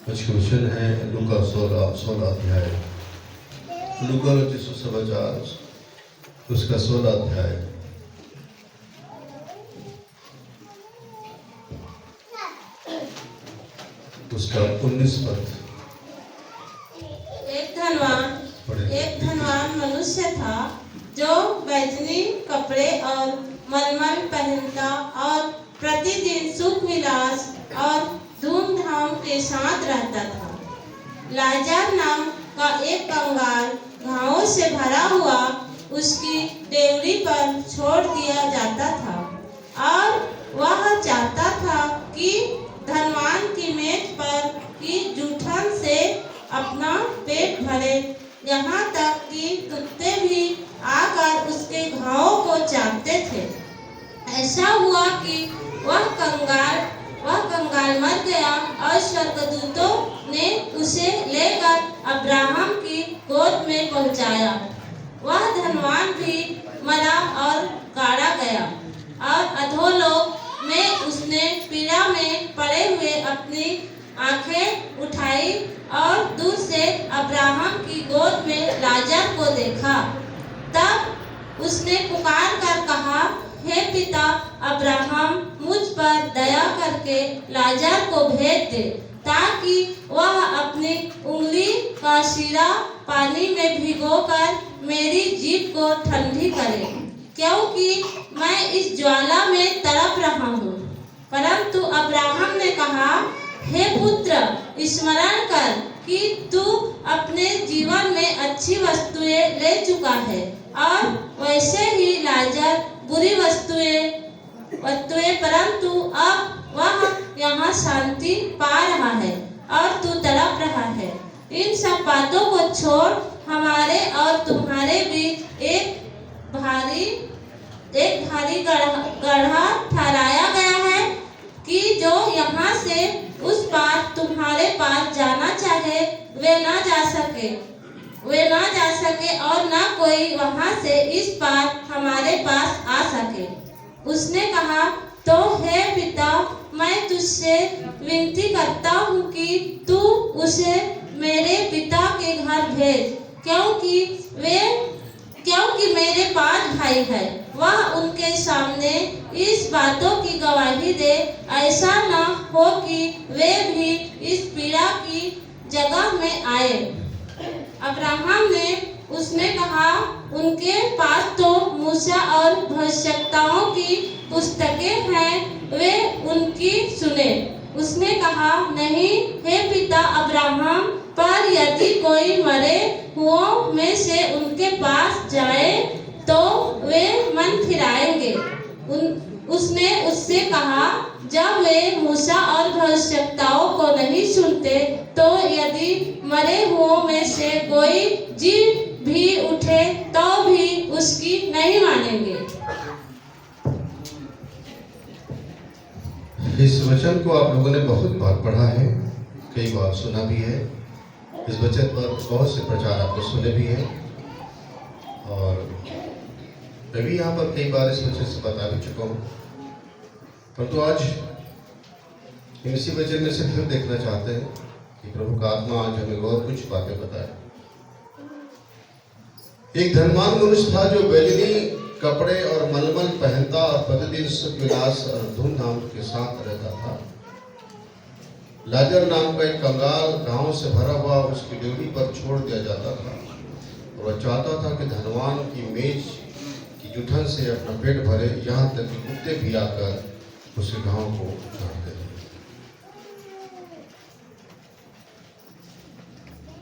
आज का विषय है लूका 16 अध्याय। लूका रचित सुसमाचार उसका 16 अध्याय उसका 19 पद। एक धनवान मनुष्य था जो बैजनी कपड़े और मलमल पहनता और प्रतिदिन सुख विलास और धूमधाम के साथ रहता था। लाजर नाम का एक कंगाल घावों से भरा हुआ उसकी डेवरी पर छोड़ दिया जाता था और वह चाहता था कि धनवान की मेज पर की जूठन से अपना पेट भरे, यहाँ तक कि कुत्ते भी आकर उसके घावों को चाटते थे। ऐसा हुआ कि वह कंगाल मर गया और स्वर्गदूतों ने उसे लेकर अब्राहम की गोद में पहुंचाया। वह धनवान भी मरा और गाड़ा गया और अधोलोक में उसने पीड़ा में पड़े हुए अपनी आंखें उठाई और दूर से अब्राहम की गोद में लाजर को देखा। तब उसने पुकार कर कहा, हे पिता अब्राहम, मुझ पर दया करके लाजर को भेज दे ताकि वह अपनी उंगली का सिरा पानी में भिगोकर मेरी जीभ को ठंडी करे, क्योंकि मैं इस ज्वाला में तड़प रहा हूँ। परंतु अब्राहम ने कहा, हे पुत्र, स्मरण कर कि तू अपने जीवन में अच्छी वस्तुएं ले चुका है और वैसे ही लाजर बुरी वस्तुएं, परंतु अब वह यहाँ शांति पा रहा है और तू तड़प रहा है। इन सब बातों को छोड़ हमारे और तुम्हारे बीच एक भारी गड्ढा ठहराया गया है कि जो यहाँ से उस पार तुम्हारे पास जाना चाहे वे ना जा सके और न कोई वहाँ से इस पार हमारे पास आ सके। उसने कहा, तो हे पिता, मैं तुझसे विनती करता हूँ कि तू उसे मेरे पिता के घर भेज, क्योंकि मेरे 5 भाई हैं। वह उनके सामने इस बातों की गवाही दे, ऐसा न हो कि वे भी इस पीड़ा की जगह में आए। अब्राहम ने उसने कहा, उनके पास तो मूसा और भविष्यवक्ताओं की पुस्तकें हैं, वे उनकी सुने। उसने कहा, नहीं हे पिता अब्राहम, पर यदि कोई मरे हुओं में से उनके पास जाए तो वे मन फिराएंगे। उसने उससे कहा, जब वे मूसा और भविष्यवक्ताओं को नहीं सुनते तो यदि मरे हुओं में से कोई जी भी उठे तो भी उसकी नहीं मानेंगे। इस वचन को आप लोगों ने बहुत बार पढ़ा है, कई बार सुना भी है। इस वचन पर बहुत से प्रचार आपने सुने भी हैं और मैं भी यहाँ पर कई बार इस वचन से बता भी चुका हूँ, परंतु आज इसी वचन में से फिर देखना चाहते हैं कि प्रभु का आत्मा आज हमें और कुछ बातें बताए। एक धनवान मनुष्य था जो बैजनी कपड़े और मलमल पहनता और प्रतिदिन सुख विलास और धूमधाम के साथ रहता था। लाजर नाम का एक कंगाल घावों से भरा हुआ उसकी डेवरी पर छोड़ दिया जाता था और वह चाहता था कि धनवान की मेज की जूठन से अपना पेट भरे, यहाँ तक कि कुत्ते भी आकर उसके घावों को चाटते थे।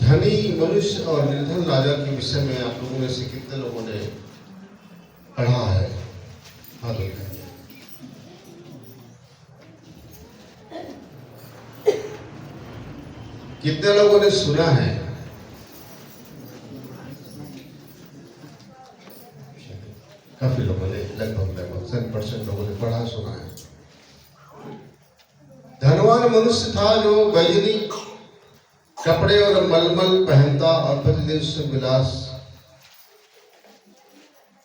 धनी मनुष्य और निर्धन लाजर के विषय में आप लोगों में से कितने लोगों ने पढ़ा है? हाँ, देखा है। कितने लोगों ने सुना है? काफी लोगों ने, लगभग 100% लोगों ने पढ़ा सुना है। धनवान मनुष्य था जो बैजनी कपड़े और मलमल पहनता और प्रतिदिन सुख विलास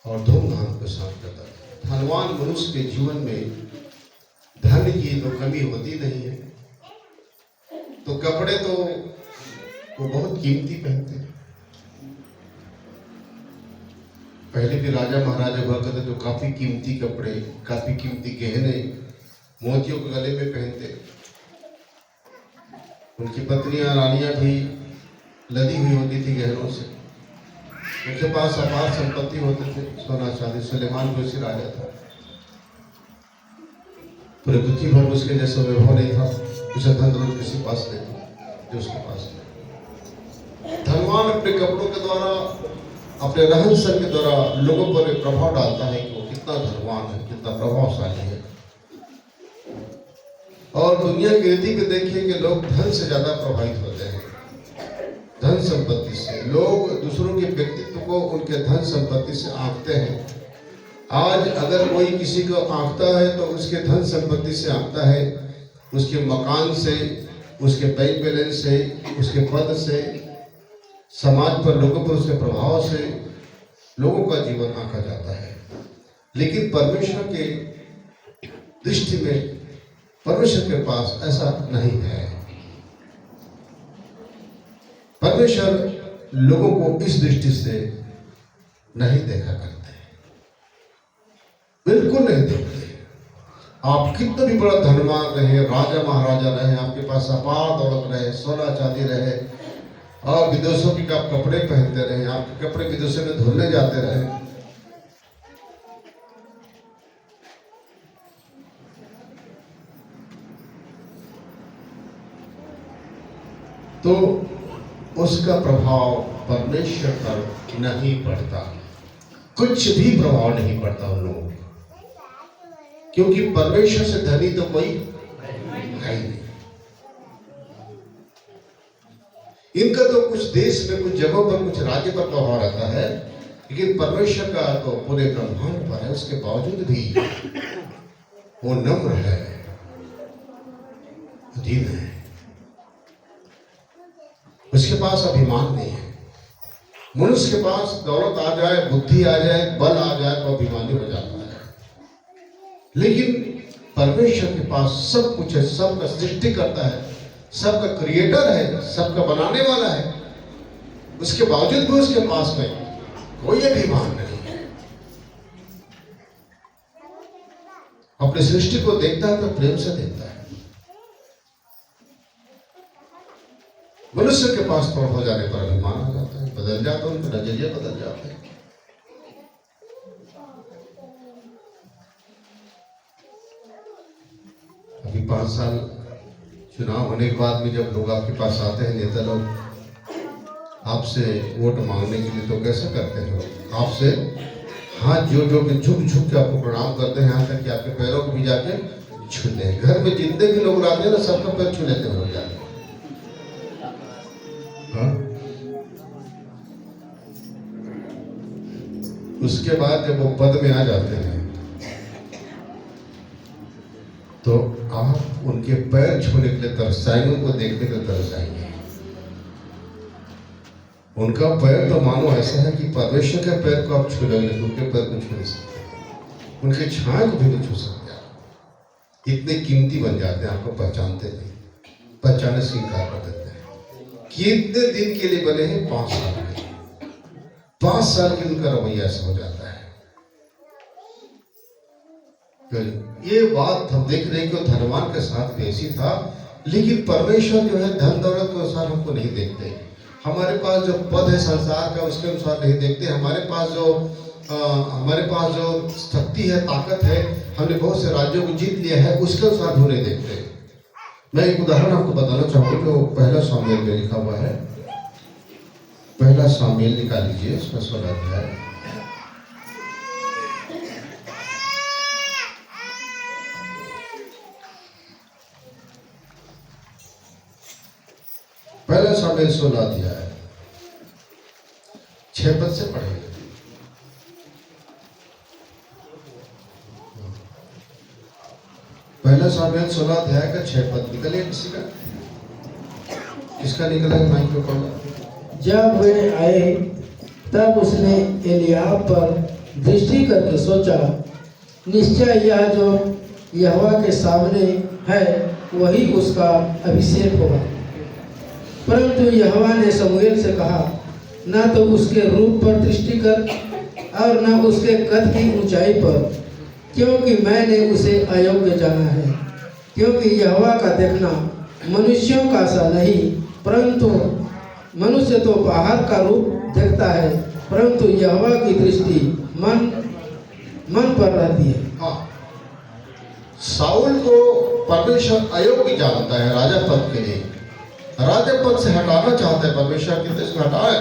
और धूमधाम के साथ करता था। धनवान मनुष्य के जीवन में धन की तो कमी होती नहीं है, तो कपड़े तो वो बहुत कीमती पहनते हैं। पहले भी राजा महाराजा हुआ करते तो काफी कीमती कपड़े, काफी कीमती गहने मोतियों के गले में पहनते। उनकी पत्नियां रानियां भी लदी हुई होती थी गहनों से। उनके पास अपार संपत्ति होते थे, सोना चांदी। सुलेमान भी उसी राजा था। पूरे पृथ्वी भर में उसके जैसा वैभव नहीं था, उसे धन दौलत किसी पास नहीं था जो उसके पास है। धनवान अपने कपड़ों के द्वारा, अपने रहन सहन के द्वारा लोगों पर एक प्रभाव डालता है कि वो कितना धनवान है, कितना प्रभावशाली है। और दुनिया की रीति में देखिए कि लोग धन से ज्यादा प्रभावित होते हैं, धन संपत्ति से। लोग दूसरों के व्यक्तित्व को उनके धन संपत्ति से आंकते हैं। आज अगर कोई किसी को आंकता है तो उसके धन संपत्ति से आंकता है, उसके मकान से, उसके बैंक बैलेंस से, उसके पद से, समाज पर, लोगों पर उसके प्रभाव से लोगों का जीवन आंका जाता है। लेकिन परमेश्वर के दृष्टि में, परमेश्वर के पास ऐसा नहीं है। परमेश्वर लोगों को इस दृष्टि से नहीं देखा करते, बिल्कुल नहीं देखते। आप कितना भी बड़ा धनवान रहे, राजा महाराजा रहे, आपके पास अपार दौलत रहे, सोना चांदी रहे, और विदेशों के आप कपड़े पहनते रहे, आपके कपड़े विदेशों में धुलने जाते रहे, तो उसका प्रभाव परमेश्वर पर नहीं पड़ता। कुछ भी प्रभाव नहीं पड़ता उन लोगों पर, क्योंकि परमेश्वर से धनी तो कोई है ही नहीं। इनका तो कुछ देश में, कुछ जगहों पर, कुछ राज्य पर प्रभाव रहता है, लेकिन परमेश्वर का तो पूरे ब्रह्मांड पर है। उसके बावजूद भी वो नम्र है, अधीन है। उसके पास अभिमान नहीं है। मनुष्य के पास दौलत आ जाए, बुद्धि आ जाए, बल आ जाए तो अभिमानी हो जाता है। लेकिन परमेश्वर के पास सब कुछ है, सबका सृष्टि करता है, सबका क्रिएटर है, सबका बनाने वाला है। उसके बावजूद भी उसके पास में कोई अभिमान नहीं है। अपनी सृष्टि को देखता है तो प्रेम से देखता है। मनुष्य के पास थोड़ा हो जाने पर अभिमान आ जाता है, बदल जाता है, उनका नजरिया बदल जाता है। अभी 5 साल चुनाव होने के बाद में जब लोग आपके पास आते हैं, नेता लोग आपसे वोट मांगने के लिए, तो कैसे करते हैं? आपसे हाथ जोड़ के झुक झुक के आपको प्रणाम करते हैं, यहाँ तक कि आपके पैरों को भी जाके छूते हैं। घर में जितने भी लोग आते हैं ना, सबका पैर छू लेते हैं जाके। उसके बाद जब वो पद में आ जाते हैं तो आप उनके पैर छूने के लिए तरसाएंगे, उनको देखने के लिए तरसाएंगे। उनका पैर तो मानो ऐसा है कि परमेश्वर के पैर को आप छू लोगे, लेकिन उनके पैर को छू नहीं सकते, उनके छाया को भी नहीं छू सकते। आप इतने कीमती बन जाते हैं, आपको पहचानते नहीं, पहचाने से इनकार कर देते हैं। कितने दिन के लिए बने हैं? 5 साल के। 5 साल के उनका रवैया ऐसा हो जाता है। तो ये बात हम देख रहे हैं कि धनवान के साथ भी ऐसी था, लेकिन परमेश्वर जो है धन दौलत के अनुसार हमको नहीं देखते। हमारे पास जो पद है संसार का, उसके अनुसार नहीं देखते। हमारे पास जो शक्ति है, ताकत है, हमने बहुत से राज्यों को जीत लिया है, उसके अनुसार भी नहीं देखते। मैं एक उदाहरण आपको बताना चाहूँगा जो 1 शामुएल में लिखा हुआ है। 1 शामुएल निकाल लीजिए, उसमें 16 अध्याय। पहला शामुएल 16 अध्याय 6 पद से पढ़ेंगे। पहला शामुएल 16 अध्याय का 6 पद निकले किसी का? किसका निकला है? माइक पे पढ़ो। जब वे आए तब उसने एलियाब पर दृष्टि करके सोचा, निश्चय यह जो यहोवा के सामने है वही उसका अभिषेक होगा। परंतु यहोवा ने शमूएल से कहा, न तो उसके रूप पर दृष्टि कर और न उसके कद की ऊंचाई पर, क्योंकि मैंने उसे अयोग्य जाना है। क्योंकि यहोवा का देखना मनुष्यों का सा नहीं, परंतु मनुष्य तो बाहर का रूप देखता है, परंतु यहोवा की दृष्टि मन पर रहती है। हाँ, साउल को परमेश्वर अयोग्य जानता है राजा पद के लिए, राजा पद से हटाना चाहता है परमेश्वर के देश में हटाए,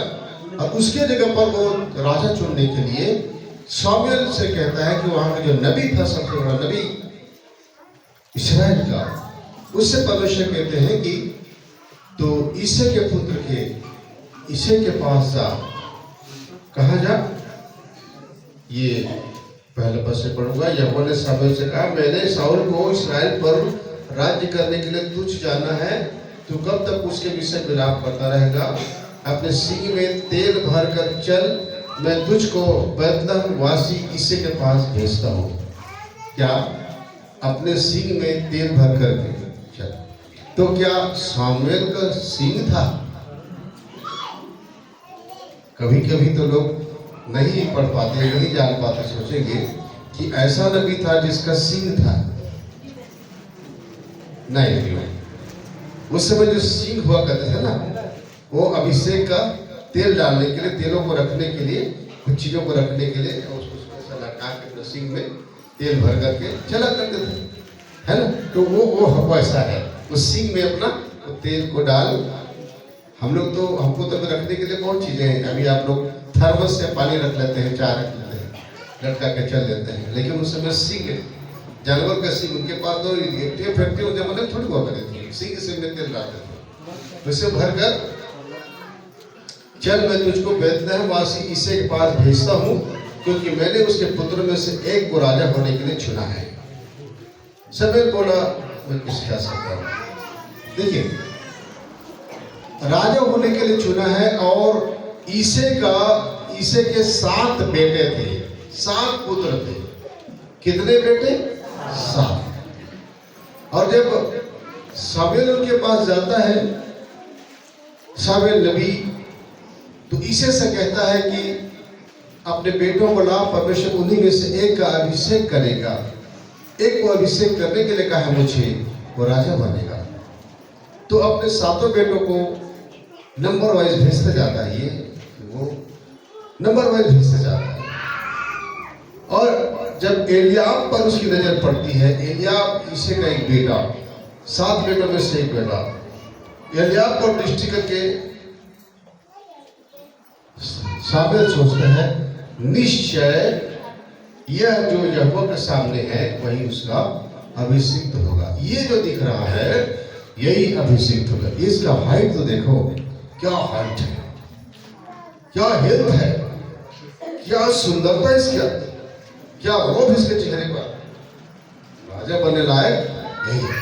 और उसके जगह पर वो राजा चुनने के लिए शमूएल से कहता है कि वहां का जो नबी था, सबसे बड़ा नबी इस्राएल का, उससे परमेश्वर कहते हैं कि तो ईसे के पुत्र के ईसे के पास जा। कहा जा? ये पहले पद से पढ़ूंगा। यहोवा ने शमूएल से कहा, मैंने साउल को इस्राएल पर राज्य करने के लिए तुझ जाना है, तू कब तक उसके विषय विलाप करता रहेगा? अपने सींग में तेल भर कर चल, मैं तुझको बैतलहम वासी ईसे के पास भेजता हूँ। क्या? अपने सींग में तेल भर कर चल। तो क्या शमूएल का सींग था? कभी कभी तो लोग नहीं पढ़ पाते, नहीं जान पाते, सोचेंगे कि ऐसा नबी था जिसका सींग था। नहीं, उस समय जो सींग हुआ करते थे ना, वो अभिषेक का तेल डालने के लिए, तेलों को रखने के लिए, कुछ चीजों को रखने के लिए उसको लगा के अपने सींग में तेल भर करके चला करते थे, है ना। तो वो वैसा है, उस सींग में अपना तेल को डाल। हम लोग तो, हमको तो रखने के लिए बहुत चीजें हैं। अभी आप लोग थर्मस से पानी रख लेते हैं, चाय रख लेते हैं, लटका के चल लेते हैं, लेकिन उस समय सींग, जानवर का सींग, उनके पास तो फैक्ट्री उनके मतलब थोड़ी हुआ करती थी, सींग से में तेल डालते थे। उसे भर कर चल, मैं तुझको बैतलहम वासी ईसे के पास भेजता हूँ, क्योंकि मैंने उसके पुत्र में से एक को राजा होने के लिए चुना है। शमूएल बोला, मैं कुछ कह सकता हूँ? देखिए, राजा होने के लिए चुना है, और ईसे के 7 बेटे थे, 7 पुत्र थे। कितने बेटे? 7। और जब शमूएल उनके पास जाता है, शमूएल नबी, तो ईसे से कहता है कि अपने बेटों को ला, परमेश्वर उन्हीं में से एक का अभिषेक करेगा, एक को अभिषेक करने के लिए कहा है मुझे, वो राजा बनेगा। तो अपने 7 बेटों को नंबर वाइज भेजता जाता है, ये वो नंबर वाइज भेजता जाता है। और जब एलियाब पर उसकी नजर पड़ती है, एलियाब ईसे का एक बेटा, 7 बेटों में से एक बेटा, एलियाब पर दृष्टि करके शमूएल सोचता है, निश्चय यह जो यहोवा के सामने है वही उसका अभिषिक्त होगा। ये जो दिख रहा है यही अभिषिक्त होगा। इसका हाइट तो देखो, क्या हाइट है, क्या हेल्थ है, क्या सुंदरता इसका, क्या रोब इसके चेहरे पर। राजा बनने लायक यही है।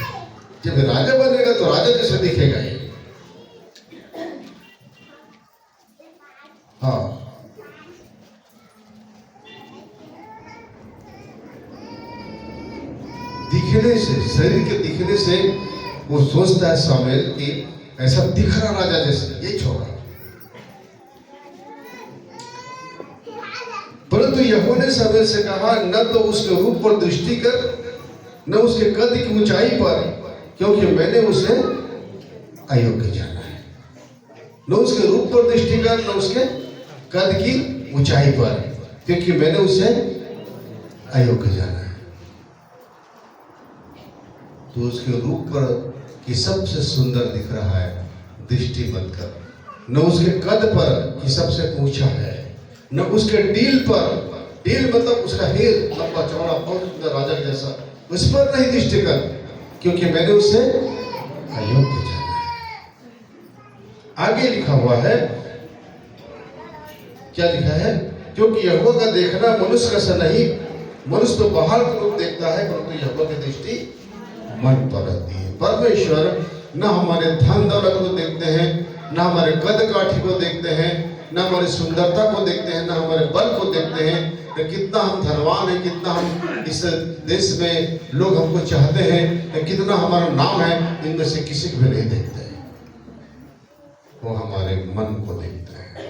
जब राजा बनेगा तो राजा जैसे दिखेगा ये। हाँ, दिखने से, शरीर के दिखने से वो सोचता है शमूएल कि ऐसा दिख रहा राजा जैसे ये छोड़ा। परंतु यहोवा ने शमूएल से कहा, न तो उसके रूप पर दृष्टि कर, न उसके कद की ऊंचाई पर, क्योंकि मैंने उसे अयोग्य जाना है। न उसके रूप पर दृष्टि कर, न उसके कद की ऊंचाई पर, क्योंकि मैंने उसे अयोग्य जाना है। तो उसके रूप पर कि सबसे सुंदर दिख रहा है, दृष्टि मत कर। न उसके कद पर कि सबसे ऊंचा है, न उसके डील पर, डील मतलब उसका हेल, लंबा चौड़ा बहुत सुंदर राजा जैसा, उस पर नहीं दृष्टि कर, क्योंकि मैंने उसे अयोग्य जाना है। आगे लिखा हुआ है, क्या लिखा है? क्योंकि यहोवा का देखना मनुष्य का सा नहीं, मनुष्य तो बाहर का रूप देखता है, परंतु यहोवा की दृष्टि मन पर रहती है। परमेश्वर न हमारे धन दौलत को देखते हैं, न हमारे कद काठी को देखते हैं, न हमारी सुंदरता को देखते हैं, न हमारे बल को देखते हैं, कि कितना हम धनवान हैं, कितना हम इस देश में लोग हमको चाहते हैं, कितना हमारा नाम है, इनमें से किसी को भी नहीं देखते हैं। वो हमारे मन को देखता है।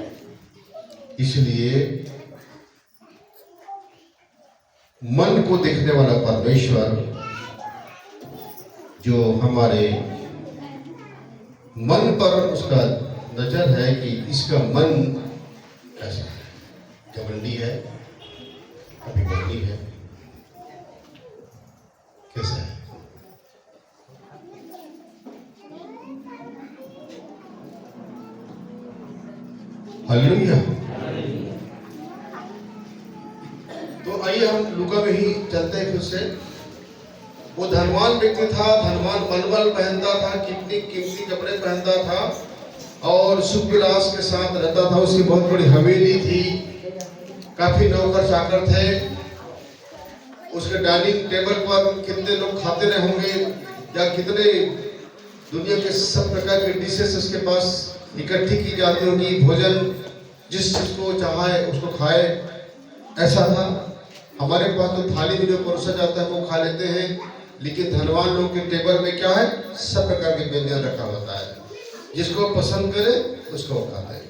इसलिए मन को देखने वाला परमेश्वर जो हमारे मन पर उसका नजर है कि इसका मन कैसा है, घमंडी है, अभिमानी है, कैसा है। हालेलुया। तो आइए हम लूका में ही चलते हैं फिर से। वो धनवान व्यक्ति था, धनवान मलमल पहनता था, कितनी कीमती कपड़े पहनता था और सुख विलास के साथ रहता था। उसकी बहुत बड़ी हवेली थी, काफी नौकर चाकर थे। उसके डाइनिंग टेबल पर कितने लोग खाते रहे होंगे, या कितने दुनिया के सब प्रकार के डिशेस उसके पास इकट्ठी की जाती होगी। भोजन जिस चीज को चाहे उसको खाए, ऐसा था। हमारे पास तो थाली में जो परोसा जाता है वो खा लेते हैं, लेकिन धनवान लोग के टेबल में क्या है, सब प्रकार के व्यंजन रखा होता है। जिसको पसंद करे उसको वो खाता है।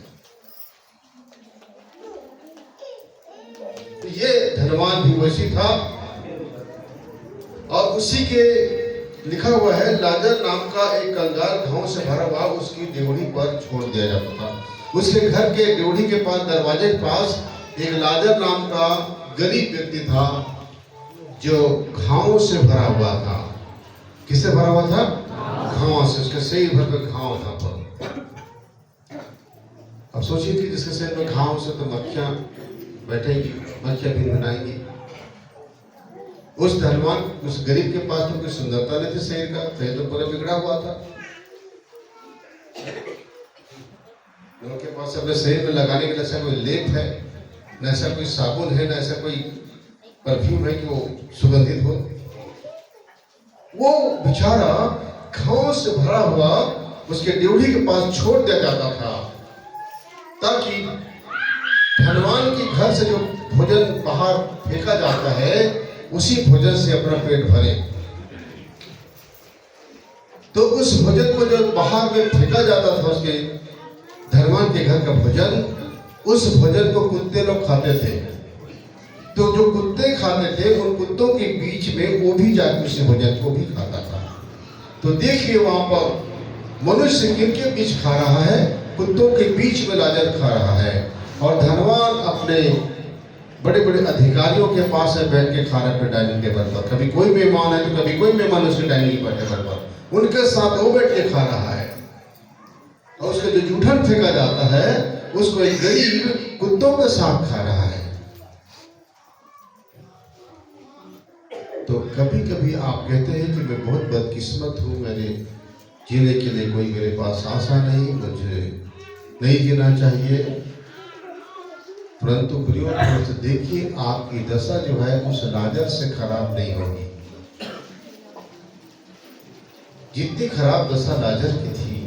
तो ये धनवान भी वैसी था। और उसी के लिखा हुआ है, लाजर नाम का एक कंगाल घाव से भरा हुआ उसकी ड्योढ़ी पर छोड़ दिया जाता था। उसके घर के ड्योढ़ी के पास, दरवाजे के पास एक लाजर नाम का गरीब व्यक्ति था जो घाव से भरा हुआ था। किससे भरा हुआ था? घाव से। उसके शरीर भर में घाव था पर। अब सोचिए कि जिसके शरीर में घाव से तो मक्खियां बैठेगी, मक्खियां भी बनाएंगी। उस धनवान, उस गरीब के पास तो कोई सुंदरता नहीं थी शरीर का, शरीर तो पूरा बिगड़ा हुआ था। उनके पास अपने शरीर में लगाने के लिए ऐसा कोई लेप है, न ऐसा कोई साबुन है, न ऐसा कोई परफ्यूम है कि वो सुगंधित हो। वो बेचारा घाव से भरा हुआ उसके ड्योढ़ी के पास छोड़ दिया जाता था, ताकि धनवान के घर से जो भोजन बाहर फेंका जाता है उसी भोजन से अपना पेट भरे। तो उस भोजन को जो बाहर में फेंका जाता था, उसके धनवान के घर का भोजन, उस भोजन को कुत्ते लोग खाते थे। तो जो कुत्ते खाते थे, उन कुत्तों के बीच में वो भी जाकर उस भोजन को भी खाता था। तो देखिए वहां पर मनुष्य किनके बीच खा रहा है? कुत्तों के बीच में लाजर खा रहा है। और धनवान अपने बड़े बड़े अधिकारियों के पास है बैठ के खा रहा है अपने डाइनिंग टेबल पर। कभी कोई मेहमान है तो कभी कोई मेहमान उसके डाइनिंग टेबल पर, उनके साथ वो बैठ के खा रहा है। और उसका जो जूठन फेंका जाता है उसको एक गरीब कुत्तों के साथ खा रहा है। तो कभी कभी आप कहते हैं कि मैं बहुत बदकिस्मत हूँ, मैंने जीने के लिए कोई मेरे पास आशा नहीं, मुझे नहीं जीना चाहिए। परंतु प्रियो, तो देखिए आपकी दशा जो है उस लाजर से खराब नहीं होगी। जितनी खराब दशा लाजर की थी,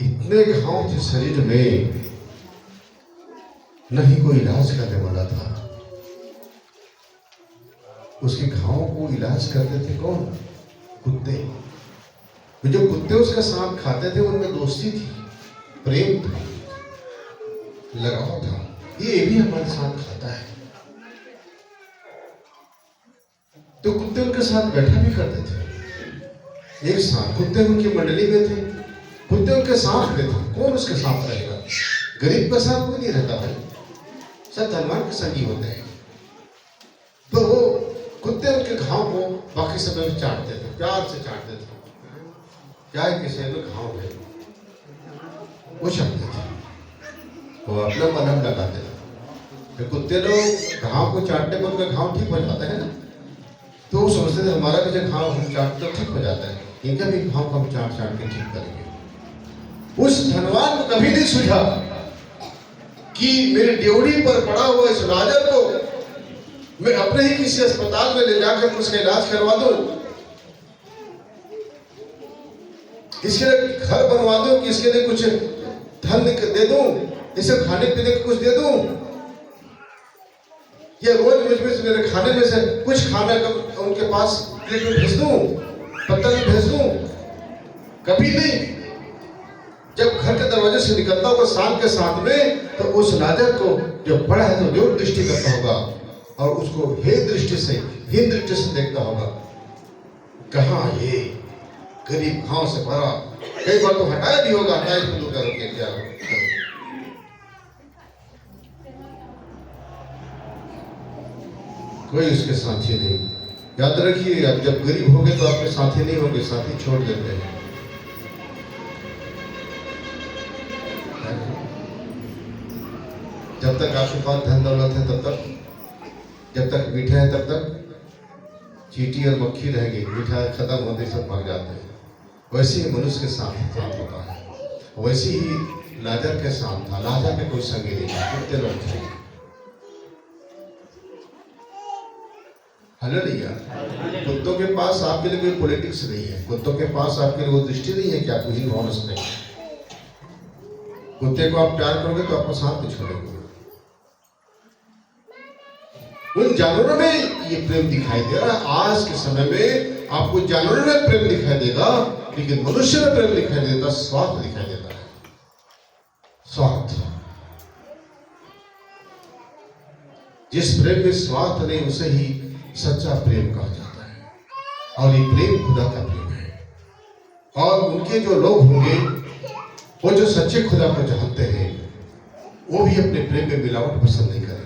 इतने घाव थे शरीर में, नहीं कोई इलाज करने वाला था। उसके घाव को इलाज करते थे कौन? कुत्ते। जो कुत्ते उसके साथ खाते थे उनमें दोस्ती थी, प्रेम था, लगाव था। ये भी हमारे साथ खाता है। तो कुत्ते उनके साथ बैठा भी करते थे, एक साथ। कुत्ते उनकी मंडली में थे, कुत्ते उनके साथ में थे। कौन उसके साथ रहेगा? गरीब के साथ कोई नहीं रहता भाई, सब धनवान के संगी होते हैं। तो वो कुत्ते उनके घाव को बाकी समय में चाटते थे, प्यार से चाटते थे। क्या है किसी में घाव है वो चाटते थे, वो अपना मलहम लगाते थे। तो कुत्ते लोग घाव को चाटने पर उनका घाव ठीक हो जाता है ना, तो वो सोचते थे हमारा भी जो घाव हम चाटते तो ठीक हो जाता है, इनका भी घाव को हम चाट चाट के ठीक करेंगे। उस धनवान को कभी नहीं सूझा कि मेरी ड्योढ़ी पर पड़ा हुआ इस लाजर को मैं अपने ही किसी अस्पताल में ले जाकर उसका इलाज करवा दूं, इसके लिए घर बनवा दूं, कि इसके लिए कुछ धन दे दूं, इसे खाने पीने को कुछ दे दूं, या रोज रोज मेरे खाने में से कुछ खाने का उनके पास प्लेट में भेज दूं, पत्ता में भेज दूं। कभी नहीं। जब घर के दरवाजे से निकलता होगा शाम के साथ में, तो उस लाजर को जब बड़ा है तो जो दृष्टि करता होगा और उसको हे दृष्टि से, हीन दृष्टि से देखता होगा, कहाँ ये गरीब घाव से भरा, कई बार तो हटाया भी होगा, हटाया भी होगा, क्या कोई उसके साथी नहीं। याद रखिए, आप जब गरीब होंगे तो आपके साथी नहीं होंगे, साथी छोड़ देते हैं। जब तक आपके पास धन दौलत है तब तक, जब तक मीठा है तब तक चींटी और मक्खी रहेगी, मीठा खत्म होते सब भाग जाते हैं। वैसे ही मनुष्य के साथ होता है, वैसे ही लाजर के साथ था। लाजर के कोई संगी नहीं था, कितने लोग थे। हालेलुया। कुत्तों के पास आपके लिए कोई पॉलिटिक्स नहीं है, कुत्तों के पास आपके लिए वो दृष्टि नहीं है कि आपको ही भाव नहीं। कुत्ते को आप प्यार करोगे तो आपको साथ नहीं छोड़ेंगे। उन जानवरों में ये प्रेम दिखाई दे रहा है। आज के समय में आपको जानवरों में प्रेम दिखाई देगा, लेकिन मनुष्य में प्रेम दिखाई देता, स्वार्थ दिखाई देता है। स्वार्थ, जिस प्रेम में स्वार्थ नहीं उसे ही सच्चा प्रेम कहा जाता है। और ये प्रेम खुदा का प्रेम है। और उनके जो लोग होंगे, वो जो सच्चे खुदा को जानते हैं, वो भी अपने प्रेम में मिलावट पसंद नहीं करेंगे।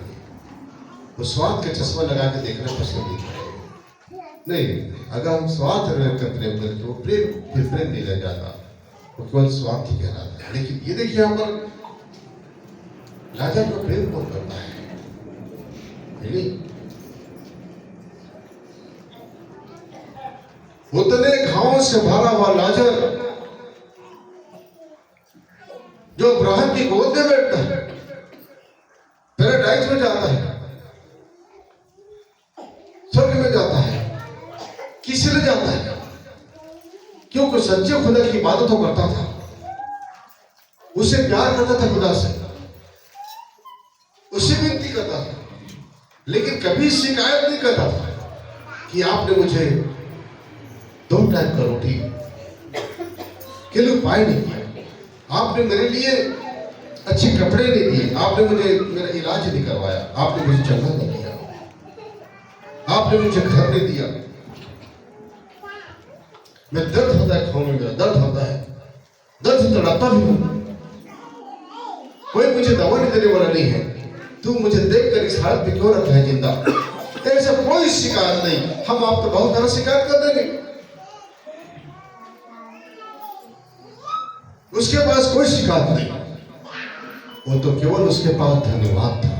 वो स्वार्थ के चश्मा लगा के देखना पसंद नहीं करेंगे। नहीं, अगर हम स्वार्थ रहकर प्रेम करें तो वो प्रेम फिर प्रेम नहीं रह जाता, वो केवल स्वार्थ ही कहलाता है। लेकिन ये देखिए यहाँ पर लाजर को प्रेम कौन करता है? नहीं, उतने घावों से भरा हुआ लाजर जो अब्राहम की गोद में बैठता है, पैराडाइज में जाता है, स्वर्ग में जाता है, किस लिए जाता है? क्योंकि सच्चे खुदा की इबादत तो करता था, उसे प्यार करता था, खुदा से उसे विनती करता था, लेकिन कभी शिकायत नहीं करता था कि आपने मुझे 2 टाइम का रोटी के लिए उपाय नहीं किया, आपने मेरे लिए अच्छे कपड़े नहीं दिए, आपने मुझे मेरा इलाज नहीं करवाया, आपने मुझे चंगा नहीं किया, आपने मुझे घर नहीं दिया। मैं दर्द होता है, खाओ में मेरा दर्द होता है, दर्द से तड़पता भी हूं, कोई मुझे दवा नहीं देने वाला नहीं है, तू मुझे देखकर इस हालत में क्यों रखा है जिंदा? ऐसा कोई शिकायत नहीं। हम आप तो बहुत तरह शिकायत कर देंगे, उसके पास कोई शिकायत नहीं, वो तो केवल उसके पास धन्यवाद था,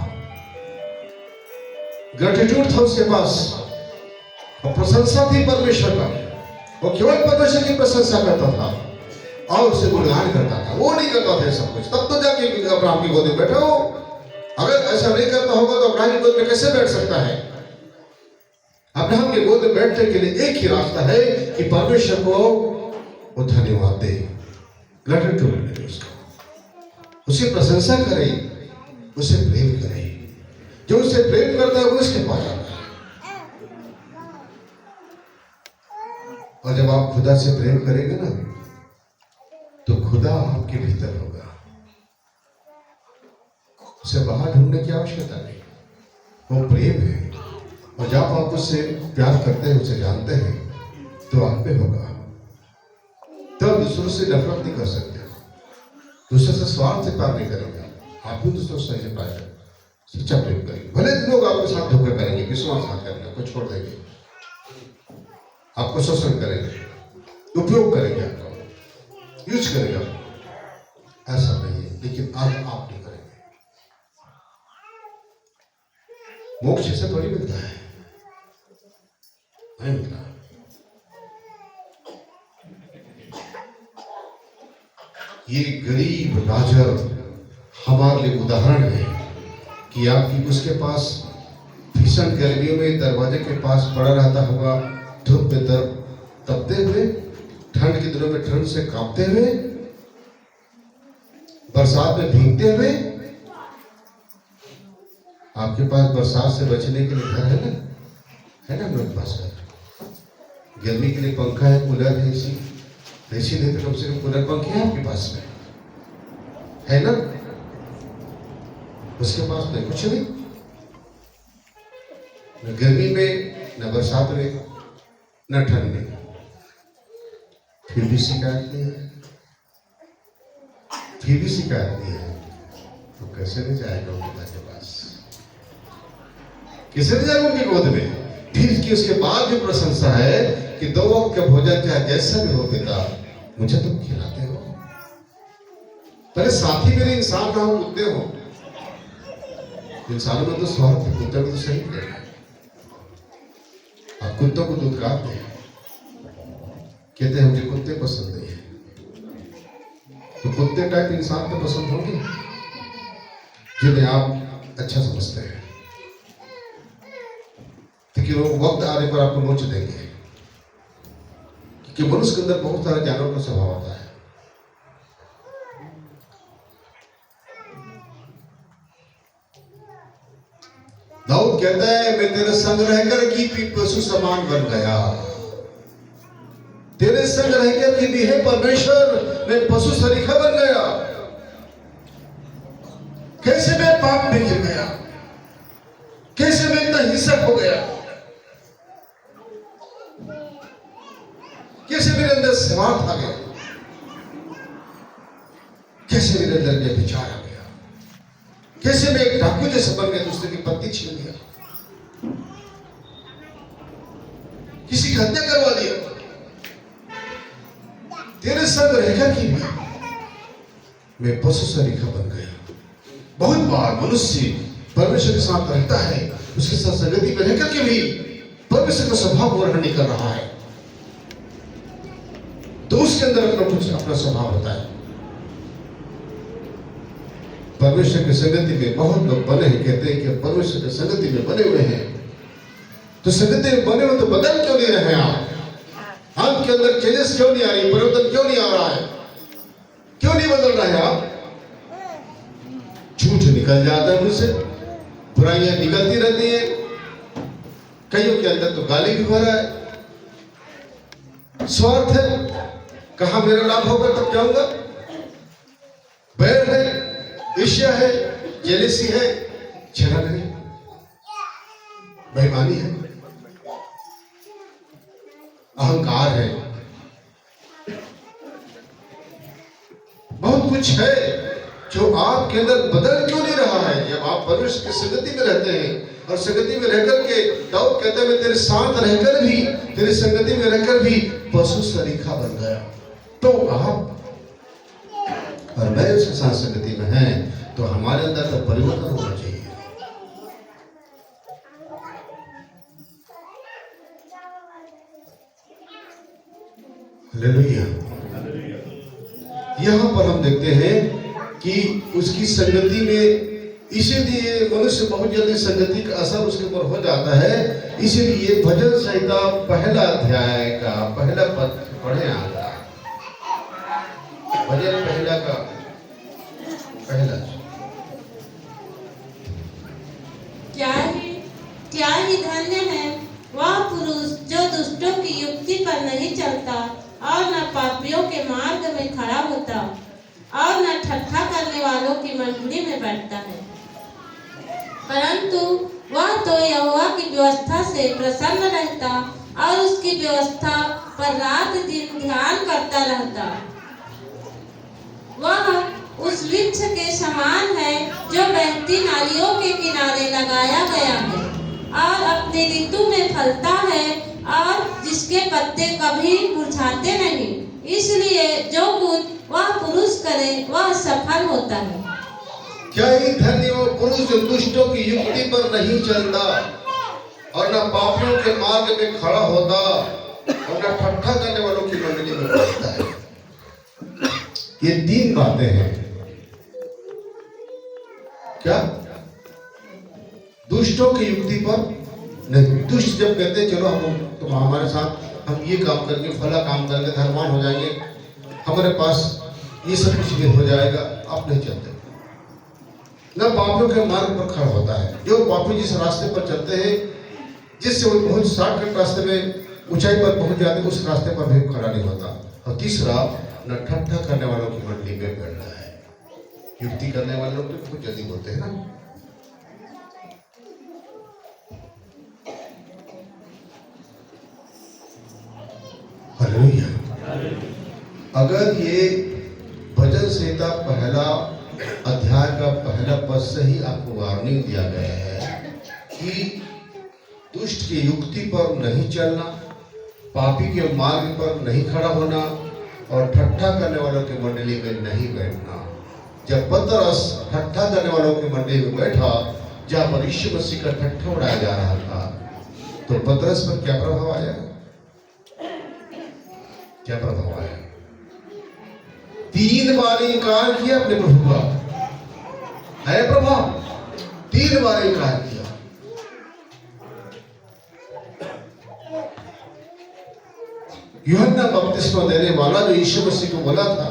ग्रेटिट्यूड था उसके पास, और प्रशंसा थी परमेश्वर का। वो केवल परमेश्वर की प्रशंसा करता था और उसे गुणगान करता था। वो नहीं करता था सब कुछ, तब तो जाके अब्राहम की गोद में बैठा हो। अगर ऐसा नहीं करता होगा तो अब्राहम की गोद में कैसे बैठ सकता है? अब्राहम की गोद में बैठने के लिए एक ही रास्ता है कि परमेश्वर को वो धन्यवाद दे, ग्रेटिट्यूड करे, उसकी प्रशंसा करे, उसे प्रेम करे। जो उससे प्रेम करता है वो उसके पास आता है। और जब आप खुदा से प्रेम करेंगे ना, तो खुदा आपके भीतर होगा, उसे बाहर ढूंढने की आवश्यकता नहीं, वो प्रेम है। और जब आप उससे प्यार करते हैं, उसे जानते हैं, तो आप पे होगा। तो आप दूसरों से नफरत नहीं कर सकते, दूसरे से स्वार्थ से प्यार नहीं करेंगे, आप भी दूसरों से प्यार करेंगे, सच्चा प्रेम करेंगे। भले लोग आपके साथ धोखा करेंगे, विश्वासघात करेंगे, आपको छोड़ देंगे, आपको शोषण करेंगे, उपयोग करेंगे, आपको यूज करेंगे, ऐसा नहीं है। लेकिन आज आप नहीं करेंगे। मोक्ष से थोड़ी मिलता है, नहीं मिलता। ये गरीब लाजर हमारे लिए उदाहरण है कि आपकी उसके पास भीषण गर्मियों में दरवाजे के पास पड़ा रहता होगा, धूप में तपते हुए, ठंड के दिनों में ठंड से कांपते हुए, बरसात में भीगते हुए। आपके पास बरसात से बचने के लिए घर है ना, है ना? मेरे पास घर, गर्मी के लिए पंखा है, कूलर है, एसी नहीं तो कम से कम कूलर पंखे है आपके पास में। है ना? उसके पास तो कुछ नहीं, न गर्मी में न बरसात में न ठंड में, फिर भी शिकायत नहीं है, फिर भी शिकायत नहीं है। तो कैसे नहीं जाएगा उनके पिता के पास? कैसे नहीं जाएगा उनकी गोद में? फिर की उसके बाद भी प्रशंसा है कि 2 वक्त का भोजन चाहे जैसा भी हो पिता, मुझे तुम खिलाते हो। पहले साथी मेरे इंसान ना हो, कुत्ते हो। इंसानों में तो स्वार्थ है, कुत्ते में तो सही है। आप कुत्तों को दुत्कारते हैं, कहते हैं मुझे कुत्ते पसंद नहीं है। तो कुत्ते टाइप इंसान तो पसंद होंगे जिन्हें आप अच्छा समझते हैं, लेकिन वो वक्त आने पर आपको नोच देंगे। कि मनुष्य के अंदर बहुत सारे जानवरों का स्वभाव होता है। दाऊद कहता है मैं तेरे संग रहकर की पशु समान बन गया। तेरे संग रहकर की भी है परमेश्वर, मैं पशु सरीखा बन गया। कैसे मैं पाप में गिर गया, कैसे मैं इतना हिंसक हो गया, कैसे मेरे अंदर स्वार्थ आ गया, कैसे मेरे अंदर व्यभिचार आ गया, कैसे मैं एक डाकू जैसे बन गया, दूसरे की पत्नी छीन लिया, किसी की हत्या करवा दिया। तेरे संग रहकर की भी मैं पशु सरीखा बन गया। बहुत बार मनुष्य परमेश्वर के साथ रहता है, उसके साथ संगति में रहकर के भी परमेश्वर का स्वभाव ग्रहण नहीं कर रहा है, तो उसके अंदर अपना स्वभाव होता है। परमेश्वर की संगति में बहुत लोग बने हैं, कहते हैं कि परमेश्वर की संगति में बने हुए हैं, तो संगति में बने हुए तो बदल क्यों नहीं रहे आप? आपके अंदर चेंजेस क्यों नहीं आ रही, परिवर्तन क्यों नहीं आ रहा है, क्यों नहीं बदल रहे हैं आप? झूठ निकल जाता है मुझसे, बुराइयां निकलती रहती है, कईयों के अंदर तो गाली भी भरा है, स्वार्थ है, कहा मेरा लाभ होगा तब क्या होगा, बैर है, ईर्ष्या है, जेलसी है, जलन है, बेईमानी है, अहंकार है, बहुत कुछ है जो आपके अंदर बदल क्यों नहीं रहा है? जब आप परमेश्वर की संगति में रहते हैं और संगति में रहकर के, दाऊद कहते हैं मैं तेरे साथ रहकर भी, तेरी संगति में रहकर भी पशु सरीखा बन गया। तो आप और मैं उसके साथ संगति में हैं, तो हमारे अंदर तो परिवर्तन होना चाहिए। हालेलुया। यहाँ पर हम देखते हैं कि उसकी संगति में, इसीलिए मनुष्य बहुत जल्दी संगति का असर उसके ऊपर हो जाता है। इसीलिए भजन संहिता 1 अध्याय का 1 पद पढ़े आगा, भजन 1 का 1 क्या ही धन्य है वह पुरुष जो दुष्टों की युक्ति पर नहीं चलता और न पापियों के मार्ग में खड़ा होता और न ठट्ठा करने वालों की मंडली में बैठता है, परंतु वह तो यहोवा की व्यवस्था से प्रसन्न रहता और उसकी व्यवस्था पर रात दिन ध्यान करता रहता। वह उस वृक्ष के समान है जो बहती नालियों के किनारे लगाया गया है और अपनी ऋतु में फलता है और जिसके पत्ते कभी मुरझाते नहीं। इसलिए जो कुछ वह पुरुष करे वह सफल होता है। क्या ही धन्य वो पुरुष जो दुष्टों की युक्ति पर नहीं चलता और न पापियों के मार्ग में खड़ा होता और न ठट्ठा करने वालों की मंडली में बैठता है। ये 3 बातें हैं। क्या? दुष्टों की युक्ति पर नहीं। दुष्ट जब कहते हैं चलो हम तुम हमारे साथ हम ये काम करके फला काम करके धर्मवान हो जाएंगे, हमारे पास ये सब कुछ भी हो जाएगा, आप नहीं चलते। न पापियों के मार्ग पर खड़ा होता है। जो पापी जिस रास्ते पर चलते हैं, जिससे वो बहुत शॉर्टकट रास्ते में ऊंचाई पर पहुंच जाते हैं, उस रास्ते पर भी खड़ा नहीं होता। और तीसरा, न ठट्ठा करने वालों की मंडली में बैठना है। युक्ति करने वाले लोग तो बहुत जल्दी बोलते हैं ना। हालेलुया। अगर ये भजन संहिता पहला अध्याय का पहला पद से ही आपको वार्निंग दिया गया है कि दुष्ट की युक्ति पर नहीं चलना, पापी के मार्ग पर नहीं खड़ा होना और ठट्ठा करने वालों की मंडली में नहीं बैठना। जब पतरस ठट्ठा करने वालों की मंडली में बैठा, जहां पर यीशु मसीह का ठट्ठा उड़ाया जा रहा था, तो पतरस पर क्या प्रभाव आया? क्या प्रभाव आया? 3 बार इनकार किया अपने प्रभु का। है प्रभाव? 3 बार इनकार किया। यूहन्ना बपतिस्मा देने वाला जो यीशु मसीह को बोला था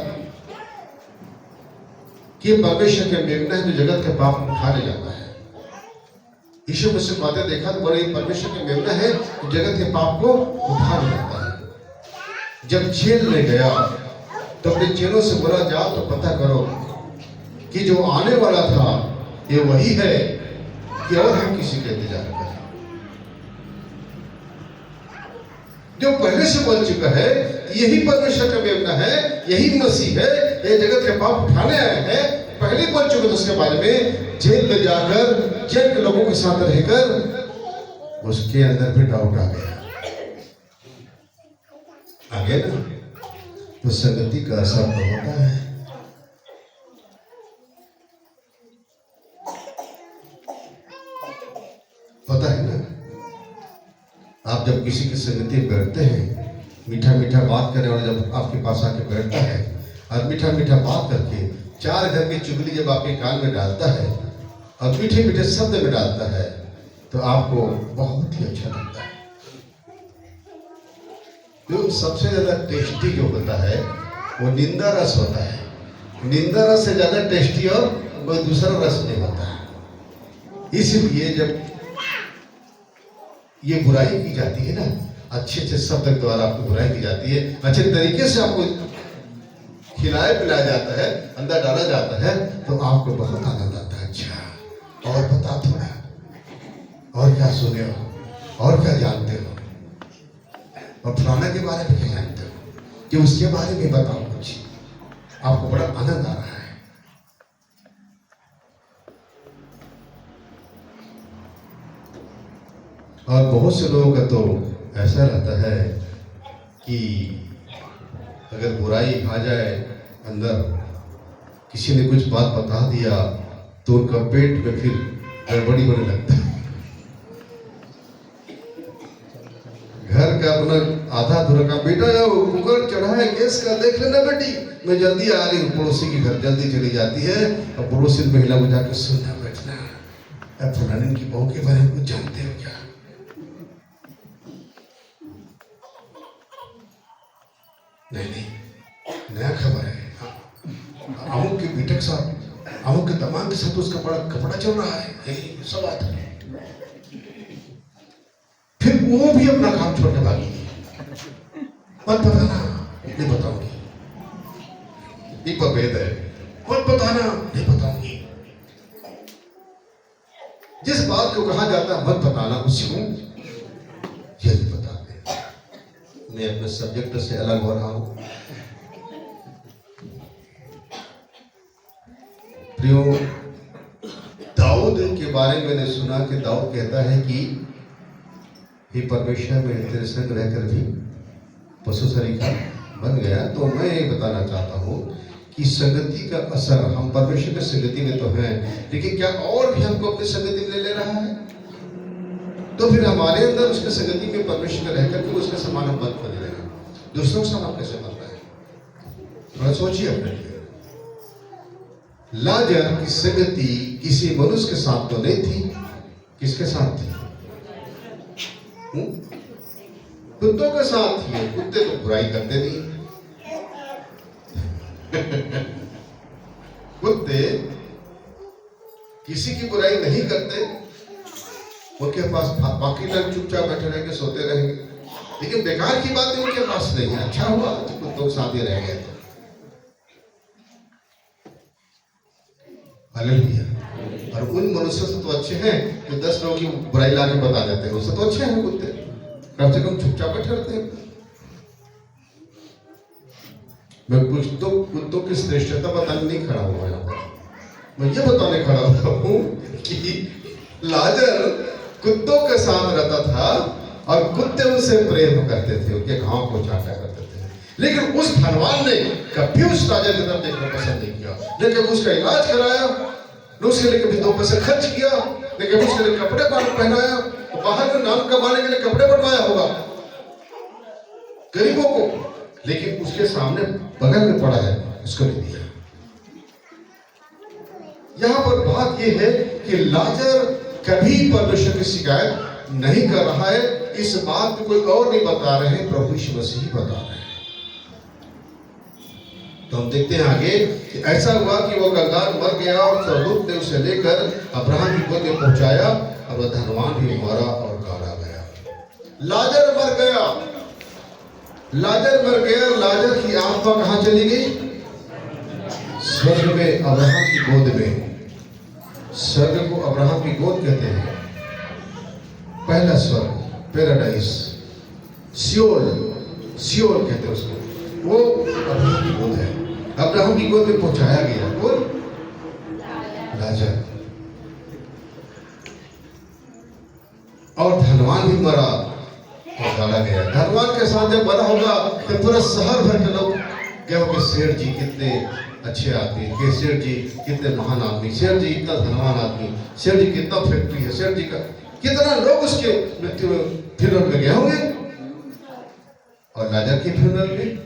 कि परमेश्वर के मेमना है जो जगत के पाप उठा ले जाता है। यीशु मसीह को आते देखा तो बोले परमेश्वर के मेमना है जो जगत के पाप को उठा ले जाता है। जब जेल में गया तो अपने चेलों से बोला जाओ तो पता करो कि जो आने वाला था ये वही है कि और हम किसी के इंतजार करें। जो पहले से बोल चुका है यही परमेश्वर का मेमना है, यही मसीह है, ये जगत के पाप उठाने आए हैं, पहले बोल चुके थे उसके बारे में। जेल में जाकर जेल के लोगों के साथ रहकर उसके अंदर भी डाउट आ गया। आगे ना तो संगति का असर तो होता है। पता है ना, आप जब किसी की संगति में बैठते हैं, मीठा मीठा बात करने वाला जब आपके पास आके बैठता है और मीठा मीठा बात करके 4 घर की चुगली जब आपके कान में डालता है और मीठे मीठे शब्द में डालता है तो आपको बहुत ही अच्छा लगता है। जो सबसे ज्यादा टेस्टी जो होता है वो निंदा रस होता है। निंदा रस से ज्यादा टेस्टी और कोई दूसरा रस नहीं होता है। इसलिए जब ये बुराई की जाती है ना, अच्छे अच्छे शब्द द्वारा आपको बुराई की जाती है, अच्छे तरीके से आपको खिलाया पिलाया जाता है, अंदर डाला जाता है, तो आपको बहुत आनंद आता है। अच्छा और बता थोड़ा, और क्या सुने हो, और क्या जानते हो, और फलाना के बारे में क्या जानते हो, कि उसके बारे में बताओ कुछ। आपको बड़ा आनंद आ रहा है। और बहुत से लोगों का तो ऐसा रहता है कि अगर बुराई आ जाए अंदर, किसी ने कुछ बात बता दिया तो उनका पेट में फिर गड़बड़ी होने लगता है। घर का अपना आधा अधूरा का बेटा कुकर चढ़ा है गैस का, देख लेना बेटी, मैं जल्दी आ रही हूँ। पड़ोसी के घर जल्दी चली जाती है और पड़ोसी महिला को जाकर सुनना बैठना, फलाने की बहू के बारे में कुछ जानते हो क्या? नहीं, नया खबर है, अमुक के बेटे के साथ, अमुक के दामाद के साथ उसका बड़ा कपड़ा चल रहा है, सब बात है। फिर वो भी अपना काम छोड़ के भागी, मत बताना, नहीं बताऊंगी, एक भेद है, मत बताना, नहीं बताऊंगी। जिस बात को कहा जाता है मत बताना, उसी को जल्दी बताते हैं। मैं अपने सब्जेक्ट से अलग हो रहा हूं। प्रियो, दाऊद के बारे में मैंने सुना कि दाऊद कहता है कि हे परमेश्वर, मैं तेरे संग रहकर भी पशु सरीखा बन गया। तो मैं ये बताना चाहता हूँ कि संगति का असर, हम परमेश्वर की संगति में तो हैं, लेकिन क्या और भी हमको अपनी संगति में ले रहा है? तो फिर हमारे अंदर उसके संगति में परमेश्वर रह करके उसके समान हम बंद कर रहे हैं। दूसरों के समान कैसे बनता है? थोड़ा सोचिए अपने लिए। लाजर की संगति किसी मनुष्य के साथ तो नहीं थी, किसके साथ थी? कुत्तों के साथ थी। कुत्ते तो बुराई करते नहीं। कुत्ते किसी की बुराई नहीं करते, उनके पास बाकी लोग चुपचाप बैठे रहेंगे, सोते रहेंगे, लेकिन बेकार की बात उनके पास नहीं है। अच्छा हुआ तो कुत्तों के साथ ही रह गए। हालेलुया। और उन मनुष्यों से तो अच्छे हैं जो 10 लोगों की बुराई ला के बता देते हैं, उससे तो अच्छे हैं कुत्ते, कम से कम चुपचाप बैठे रहते हैं। मैं कुत्तों की श्रेष्ठता बताने नहीं खड़ा हुआ यहाँ पर, मैं ये बताने खड़ा हुआ हूँ कि लाजर कुत्तों के साथ रहता था और कुत्ते उनसे प्रेम करते थे, उनके घाव को चाटा करते थे। लेकिन उस धनवान ने कभी उस राजा की तरफ देखना पसंद नहीं किया, लेकिन उसका इलाज कराया, उसके लिए कभी 2 पैसे खर्च किया, लेकिन उसके लिए कपड़े पहनाया, तो बाहर में नाम कमाने के लिए कपड़े बनवाया होगा गरीबों को, लेकिन उसके सामने बगल में पड़ा है, उसको नहीं दिया। यहां पर बात यह है कि लाजर कभी परमेश्वर की शिकायत नहीं कर रहा है। इस बात को कोई और नहीं बता रहे हैं, प्रभु यीशु मसीह बता रहे हैं। तो हम देखते हैं आगे कि ऐसा हुआ कि वो कंगाल मर गया और स्वर्गदूत ने उसे लेकर अब्राहम की गोद में पहुंचाया और वह धनवान भी मरा और गाड़ा गया। लाजर मर गया, लाजर मर गया। लाजर की आत्मा कहां चली गई? स्वर्ग में, अब्राहम की गोद में। स्वर्ग को अब्राहम की गोद कहते हैं, पहला स्वर्ग, पैराडाइज, सियोल, सियोल कहते हैं उसको, वो अब्राहम की गोद है। अब्राहम की गोद में पहुंचाया गया कौन? लाजर। और धनवान भी मरा और गाड़ा गया। धनवान के साथ जब मरा होगा तो पूरा शहर भर के लोग क्या होंगे, सेठ जी कितने अच्छे आदमी, के सेठ जी कितने महान आदमी, सेठ जी इतना धनवान आदमी, सेठ जी कितना फैक्ट्री है, सेठ जी का कितना लोग उसके मृत्यु फ्यूनरल में गए होंगे। और लाजर के फ्यूनरल में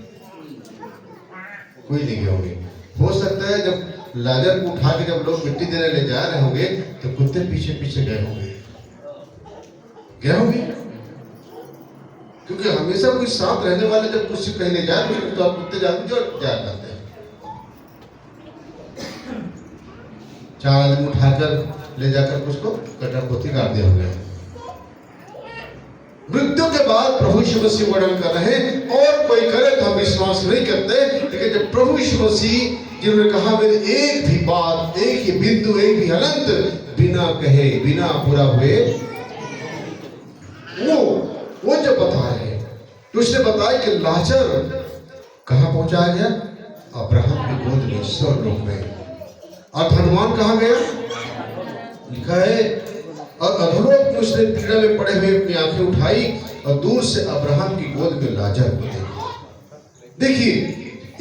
कोई नहीं गए होंगे। हो सकता है जब लाजर को उठा के जब लोग मिट्टी देने ले जा रहे होंगे तो कुत्ते पीछे पीछे गए होंगे, गए होंगे, क्योंकि हमेशा कोई साथ रहने वाले जब कुछ कहीं ले जाए तो आप कुत्ते जाते हैं। 4 आदमी उठाकर ले जाकर उसको कटर पोती काट दिया होंगे। मृत्यु के बाद प्रभु यीशु मसीह वर्णन कर रहे हैं, और कोई करे तो हम विश्वास नहीं करते, लेकिन जब प्रभु यीशु मसीह जिन्होंने कहा मेरे एक भी बात, एक ही बिंदु, एक भी अनंत बिना कहे, बिना पूरा हुए, वो जब बता रहे हैं तो उसने बताया कि लाजर कहां पहुंचाया गया? अब्राहम की गोद में, स्वर्गलोक में। और धनवान कहां गया? लिखा है और अधोलोक में उसने पीड़ा में पड़े हुए अपनी आंखें उठाई और दूर से अब्राहम की गोद में लाजर को देखा। देखिए,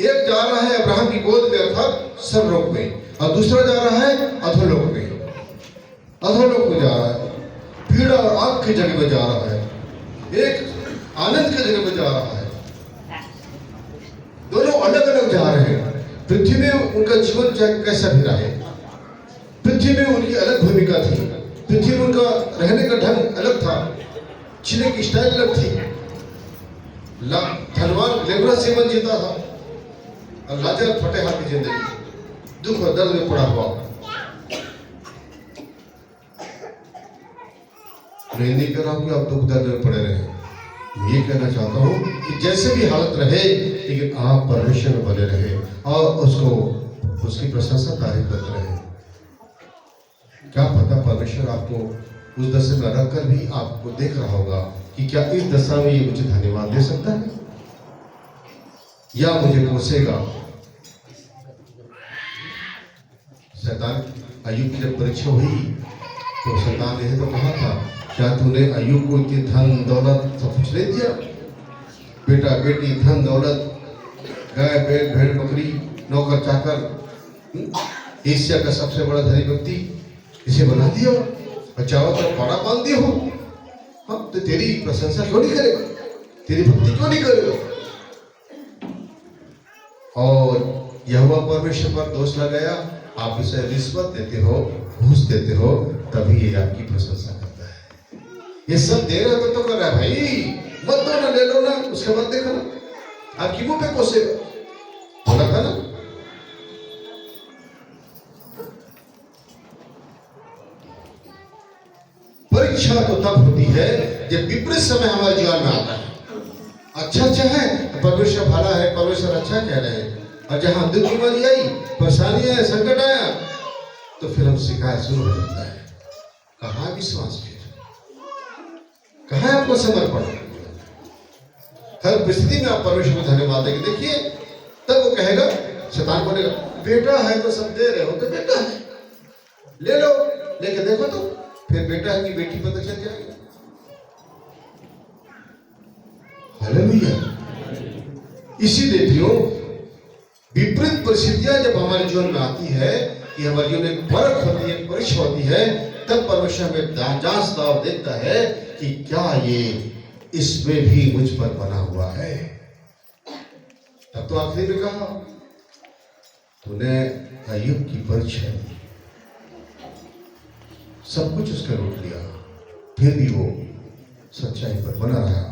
एक जा रहा है अब्राहम की गोद में अर्थात स्वर्गलोक में, और दूसरा जा रहा है अधोलोक में। अधोलोक में जा रहा है, पीड़ा और आग की जगह में जा रहा है, एक आनंद की जगह में जा रहा है। दोनों अलग अलग जा रहे हैं। पृथ्वी में उनका जीवन चाहे कैसा भी रहे, पृथ्वी में उनकी अलग भूमिका थी, पृथ्वी में उनका रहने का ढंग अलग था, जीने की स्टाइल अलग थी। धनवान लेबरस जीवन जीता था और लाजर फटे हाथ की जिंदगी, दुख और दर्द में पड़ा हुआ। मैं नहीं कह रहा हूं कि आप दुख दर्द में पड़े रहे, मैं ये कहना चाहता हूं कि जैसे भी हालत रहे, लेकिन आप परमेश्वर में बने रहे और उसको, उसकी प्रशंसा तारीफ करते रहे। क्या पता परमेश्वर आपको उस दशा में रखकर भी आपको देख रहा होगा कि क्या इस दशा में ये मुझे धन्यवाद दे सकता है या मुझे कोसेगा। शैतान अय्यूब की जब परीक्षा हुई तो शैतान ने तो कहा था, क्या तूने अय्यूब को इतनी धन दौलत सब कुछ ले दिया? बेटा बेटी, धन दौलत, गाय बैल भेड़ बकरी, नौकर चाकर, एशिया का सबसे बड़ा धनी व्यक्ति इसे बना दिया और चारों तरफ पाड़ा बांध दिया हो। हम तो तेरी प्रशंसा क्यों नहीं करेगा, तेरी भक्ति क्यों नहीं करेगा? और यहोवा परमेश्वर पर दोष लगाया, आप इसे रिश्वत देते हो, घूस देते हो, तभी ये आपकी प्रशंसा करता है। ये सब दे रहा तो कर रहा है भाई, मत दो ना, ले लो ना, उसके बाद देखना आपकी मुंह पे कोसेगा, बोला था ना। परीक्षा तो तब होती है जब विपरीत समय हमारे जीवन में आता है। अच्छा है, परमेश्वर भला है, परमेश्वर अच्छा कह रहे हैं, और जहां दुख बीमारी आई, परेशानी है, संकट आया, तो फिर हम शिकायत शुरू हो जाता है। कहाँ विश्वास फिर, कहाँ आपको समर्पण? हर परिस्थिति में आप परमेश्वर को धन्यवाद देंगे। देखिए तब वो कहेगा, शैतान बोलेगा बेटा है तो सब दे रहे हो, तो बेटा है ले लो, लेके देखो तो फिर बेटा है कि बेटी पता चल जाएगा। हालेलुया। इसीलिए प्रियो, विपरीत परिस्थितियां जब हमारे जीवन में आती है कि हमारे जीवन में परख होती है, परीक्षा होती है, तब परमेश्वर हमें जांच दाव देखता है कि क्या ये इसमें भी मुझ पर बना हुआ है। तब तो आखिरी में कहा, तूने अय्यूब की परीक्षा ली, सब कुछ उसका रोक लिया, फिर भी वो सच्चाई पर बना रहा,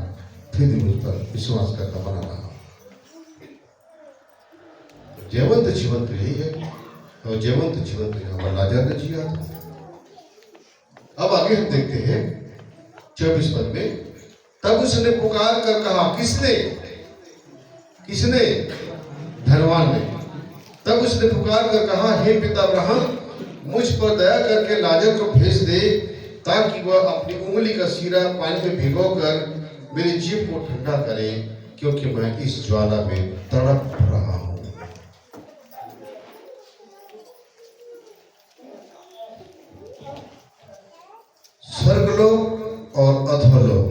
फिर भी मुझ पर विश्वास करता बना रहा। जीवंत जीवन तो यही है, और जीवंत जीवन तो यहाँ पर लाजर ने जिया था। अब आगे हम देखते हैं 24 पद में, तब उसने पुकार कर कहा, किसने? किसने? धनवान ने। तब उसने पुकार कर कहा, हे पिता अब्राहम, मुझ पर दया करके लाजर को भेज दे, ताकि वह अपनी उंगली का सीरा पानी में भिगोकर मेरी जीभ को ठंडा करे, क्योंकि मैं इस ज्वाला में तड़प रहा हूं। स्वर्गलोक और अधोलोक,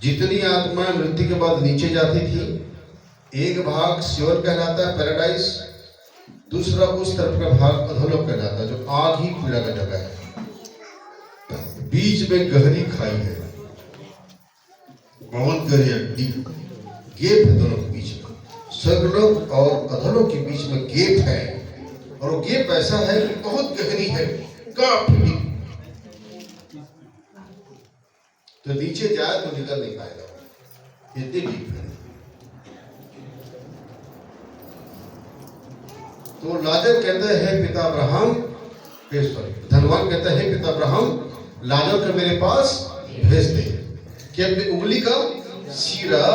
जितनी आत्माएं मृत्यु के बाद नीचे जाती थी, एक भाग सियोन कहलाता है, पैराडाइज, दूसरा उस तरफ का भाग अधोलोक कहलाता है, जो आग ही पीड़ा का जगह है। बीच में गहरी खाई है, बहुत गहरी गेप है दोनों के बीच में। स्वर्गलोक और अधोलोक के बीच में गेप है, और वो गेप ऐसा है कि बहुत गहरी है, काफी। तो नीचे जाए तो निकल नहीं पाएगा, इतनी डीप है। तो लाजर कहता है, पिता अब्राहम, धनवान कहता है, पिता अब्राहम, लाजर को मेरे पास भेज दे कि अपनी उंगली का सीरा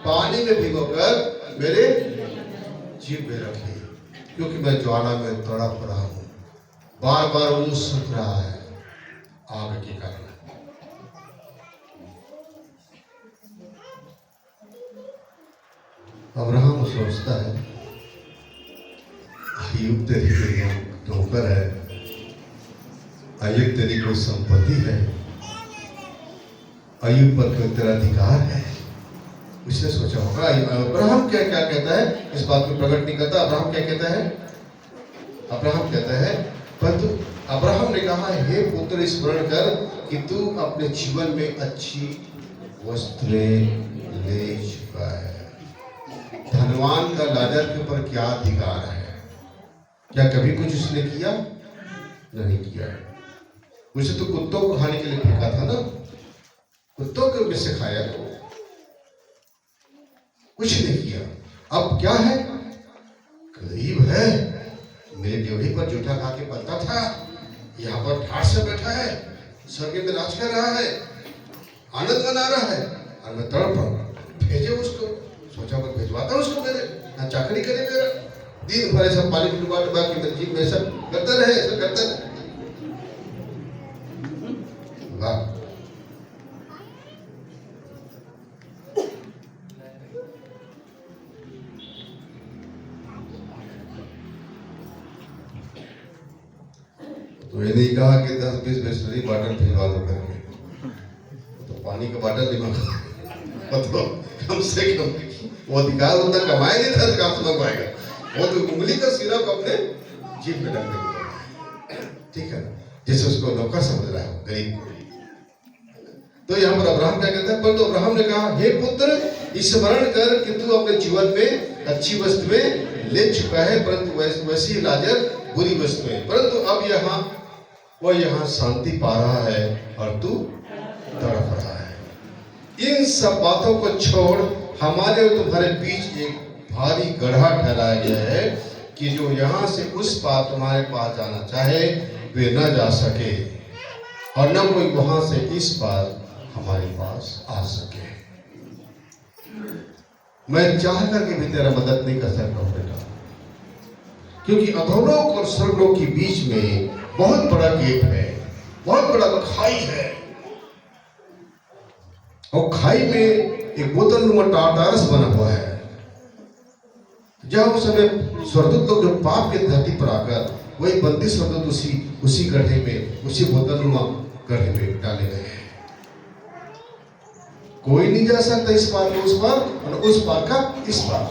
पानी में भिगोकर मेरे जीभ में रखे, क्योंकि मैं ज्वाला में तड़प रहा हूं। बार बार मुंह सूख रहा है आग के कारण। अब्राहम सोचता है, अय्यूब तेरी नौकर है, अय्यूब तेरी कोई संपत्ति है, अय्यूब पर कोई तेरा अधिकार है। उसने सोचा होगा। अब्राहम क्या क्या कहता है, इस बात को प्रकट नहीं करता। अब्राहम क्या कहता है? अब्राहम कहता है, परंतु अब्राहम ने कहा, हे पुत्र, स्मरण कर कि तू अपने जीवन में अच्छी वस्तुएं ले चुका है। धनवान का लाजर के ऊपर क्या अधिकार है? क्या कभी कुछ उसने किया? नहीं किया। उसे तो कुत्तों को खाने के लिए फेंका था ना, कुत्तों के में से खाया, कुछ नहीं किया। अब क्या है? गरीब है, मेरे ड्योढ़ी पर जूठा खा के पलता था, यहाँ पर ठाठ से बैठा है, स्वर्ग में राज कर रहा है, आनंद मना रहा है, और मैं तड़प रहा हूं। भेजे उसको, सोचा मैं भिजवाता हूं उसको, मेरे ना चाकरी करे मेरा, दिन भर ऐसा पानी में डुबा डुबा के मेरे जीभ में सब करता रहे, ऐसा करता रहे। वाह, तो ये नहीं कहा कि 10-20 बिस्लरी बॉटल भिजवा दो करके, तो पानी का बॉटल नहीं मंगा, तो कम से कम वो अधिकार होता, कमाए नहीं था, कहाँ से मंगवाएगा? वो तो उंगली का सीरा को अपने जीभ में रखने को, ठीक है ना, जैसे उसको नौकर समझ रहा है, गरीब को। तो यहाँ पर अब्राहम क्या कहता है? पर तो अब्राहम ने कहा, हे पुत्र, स्मरण कर कि तू अपने जीवन में अच्छी वस्तुएं ले चुका है, परंतु वैसी ही लाजर बुरी वस्तुएं, परंतु अब वह यहाँ शांति पा रहा है और तू तड़प रहा है। इन सब बातों को छोड़ हमारे और तुम्हारे बीच एक भारी गड्ढा ठहराया गया है कि जो यहाँ से उस पार तुम्हारे पास जाना चाहे वे न जा सके, और न कोई वहां से इस पार हमारे पास आ सके। मैं चाह करके भी तेरा मदद नहीं कर सकता हूं बेटा, क्योंकि अधोलोक और स्वर्गलोक के बीच में बहुत बड़ा गेप है, बहुत बड़ा खाई है। और खाई में एक बोतल नुमा टाटारस बना हुआ है। जब उस समय स्वर्गदूत लोग जो पाप के धरती पर आकर वही बंदी स्वर्गदूत उसी गड्ढे में, उसी बोतल नुमा गड्ढे में डाले गए हैं। कोई नहीं जा सकता इस पार को उस पार, और उस पार का इस पार।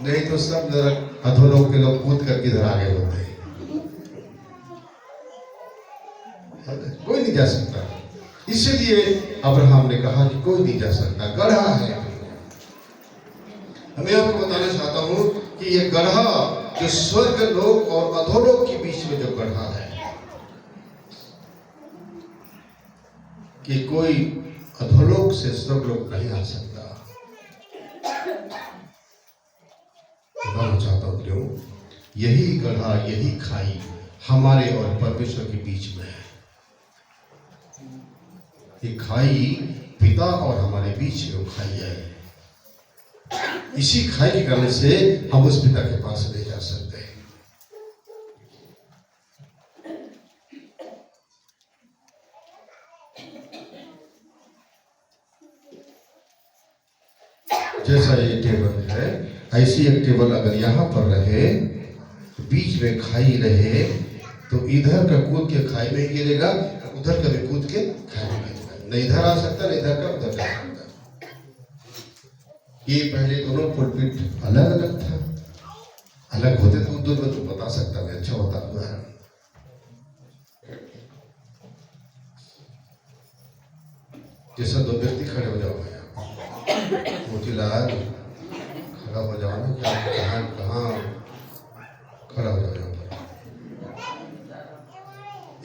नहीं तो सब नरक अधोलोक के लोग कूद कर किधर आगे होते हैं। कोई नहीं जा सकता। इसलिए अब्राहम ने कहा कि कोई नहीं जा सकता, गड्ढा है। मैं आपको बताना चाहता हूं कि ये गड्ढा जो स्वर्ग लोक और अधोलोक के बीच में जो गड्ढा है, कि कोई अधोलोक से स्वर्गलोक नहीं आ सकता। बताना चाहता हूं क्यों? यही गड्ढा, यही खाई हमारे और परमेश्वर के बीच में है। ये खाई पिता और हमारे बीच में खाई है। इसी खाई के कारण से हम उस पिता के पास ले जा सकते हैं। जैसा ये टेबल है, ऐसी एक टेबल अगर यहाँ पर रहे, बीच में खाई रहे, तो इधर का कूद के खाई में गिरेगा, उधर का भी कूद के खाई में गिरेगा। न इधर आ सकता, न इधर का उधर जा सकता। ये पहले दोनों पुलपिट अलग अलग था। अलग होते तो दूर में तो बता सकता मैं, अच्छा होता उदाहरण। जैसा दो व्यक्ति खड़े हो जाओ भैया, मोतीलाल खड़ा हो जाओ ना, क्या कहाँ खड़ा हो जाओ यहाँ पर।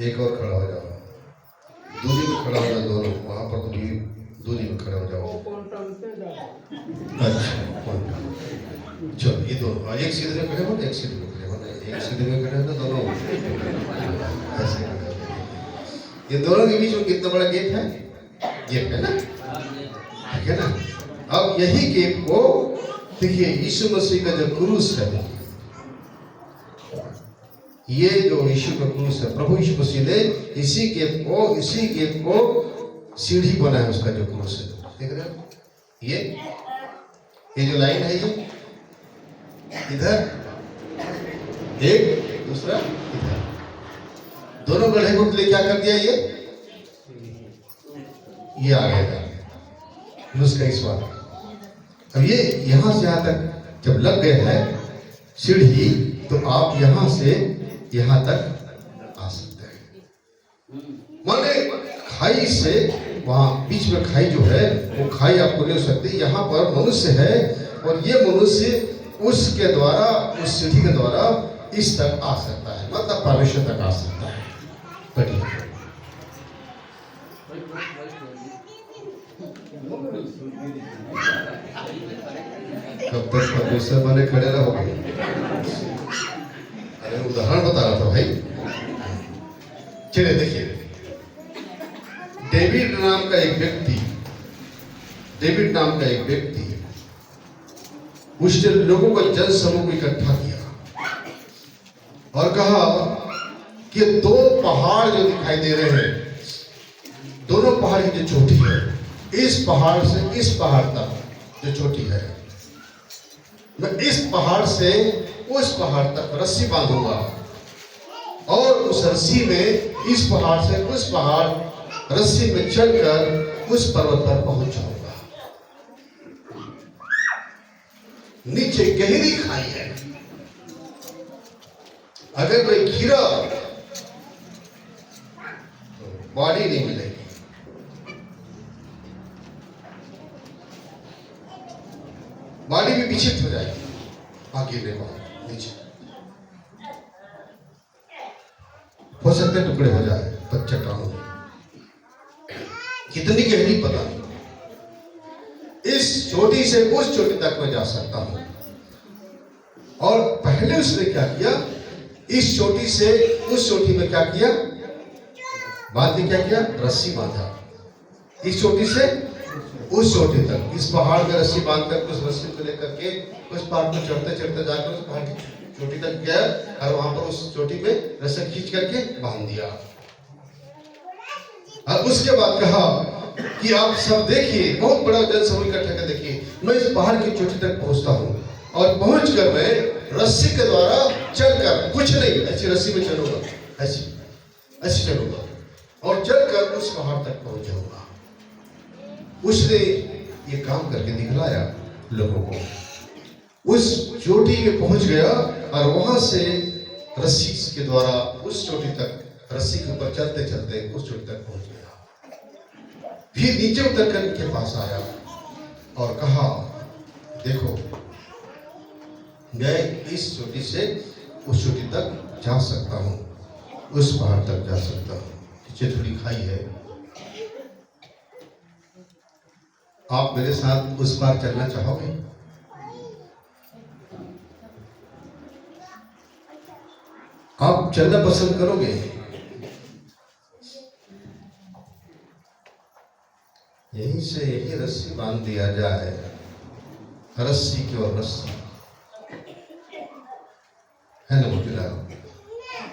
एक और खड़ा हो जाओ, दूरी में खड़ा हो जाओ दोनों, वहां पर तो दूरी में खड़ा हो जाओ। अच्छा, चलो ये दोनों एक सीधे में खड़े हो, एक सीधे में खड़े हो, एक सीधे में खड़े हो तो दोनों ऐसे। ये दोनों के बीच में कितना बड़ा गेप है? गेप है ना, ठीक है ना। अब यही गेप को देखिए, यीशु मसीह का जो क्रूस है, ये जो यीशु का क्रूस है, प्रभु यीशु मसीह ने इसी गेप को सीढ़ी बनाया, उसका जो क्रूस है, देख रहे हो? ये जो लाइन है, ये इधर एक, दूसरा इधर, दोनों गड्ढे को ले क्या कर दिया? ये आ गया उसका इस बार। अब ये यहां से यहां तक जब लग गए है सीढ़ी, तो आप यहां से यहां तक आ सकते हैं। माने खाई से वहां बीच में खाई जो है, वो खाई आपको ले सकती। यहाँ पर मनुष्य है, और ये मनुष्य उसके द्वारा, उस सीढ़ी के द्वारा इस तक आ सकता है, मतलब परमेश्वर तक आ सकता है। बढ़िया। कब तक परमेश्वर बने खड़े रहोगे? अरे उदाहरण बता रहा था भाई। चलिए देखिए, डेविड नाम का एक व्यक्ति उसने लोगों का जन समूह को इकट्ठा किया और कहा कि दो पहाड़ जो दिखाई दे रहे हैं, दोनों पहाड़ की जो चोटी है, इस पहाड़ से इस पहाड़ तक जो चोटी है, मैं इस पहाड़ से उस पहाड़ तक रस्सी बांधूंगा, और उस रस्सी में इस पहाड़ से उस पहाड़ रस्सी में चढ़कर उस पर्वत पर पहुंच जाऊंगा। नीचे गहरी खाई है, अगर कोई गिरा तो बॉडी नहीं मिलेगी। बॉडी भी विक्षिप्त हो जाएगी वहां गिरने पर। नीचे हो सकते हैं टुकड़े हो जाए चट्टानों में। कितनी गहरी पता नहीं। इस चोटी से उस चोटी तक मैं जा सकता हूं। और पहले उसने क्या किया, इस चोटी से उस चोटी में क्या किया, बाद में क्या किया, रस्सी बांधा। इस चोटी से उस चोटी तक, इस पहाड़ में रस्सी बांध कर उस रस्सी को लेकर के उस पहाड़ को चढ़ते चढ़ते जाकर उस पहाड़ की चोटी तक गया और वहां पर उस चोटी पे रस्सा खींच करके बांध दिया। और उसके बाद कहा कि आप सब देखिए, बहुत बड़ा जनसमूह इकट्ठा कर देखिए, मैं इस पहाड़ की चोटी तक पहुंचता हूँ और पहुंचकर मैं रस्सी के द्वारा चलकर, कुछ नहीं, ऐसी रस्सी में चलूंगा, ऐसी ऐसे चलूंगा और चलकर उस पहाड़ तक पहुंच जाऊंगा। उसने ये काम करके दिखलाया लोगों को। उस चोटी पे पहुंच गया और वहां से रस्सी के द्वारा उस चोटी तक, रस्सी के ऊपर चलते चलते उस चोटी तक पहुंच गया। फिर नीचे उतर कर इनके पास आया और कहा, देखो मैं इस चोटी से उस चोटी तक जा सकता हूं, उस पहाड़ तक जा सकता हूं। नीचे थोड़ी खाई है, आप मेरे साथ उस पार चलना चाहोगे? आप चलना पसंद करोगे? यहीं से यही रस्सी बांध दिया जाए, रस्सी की और रस्सी है ना मोतीलाल,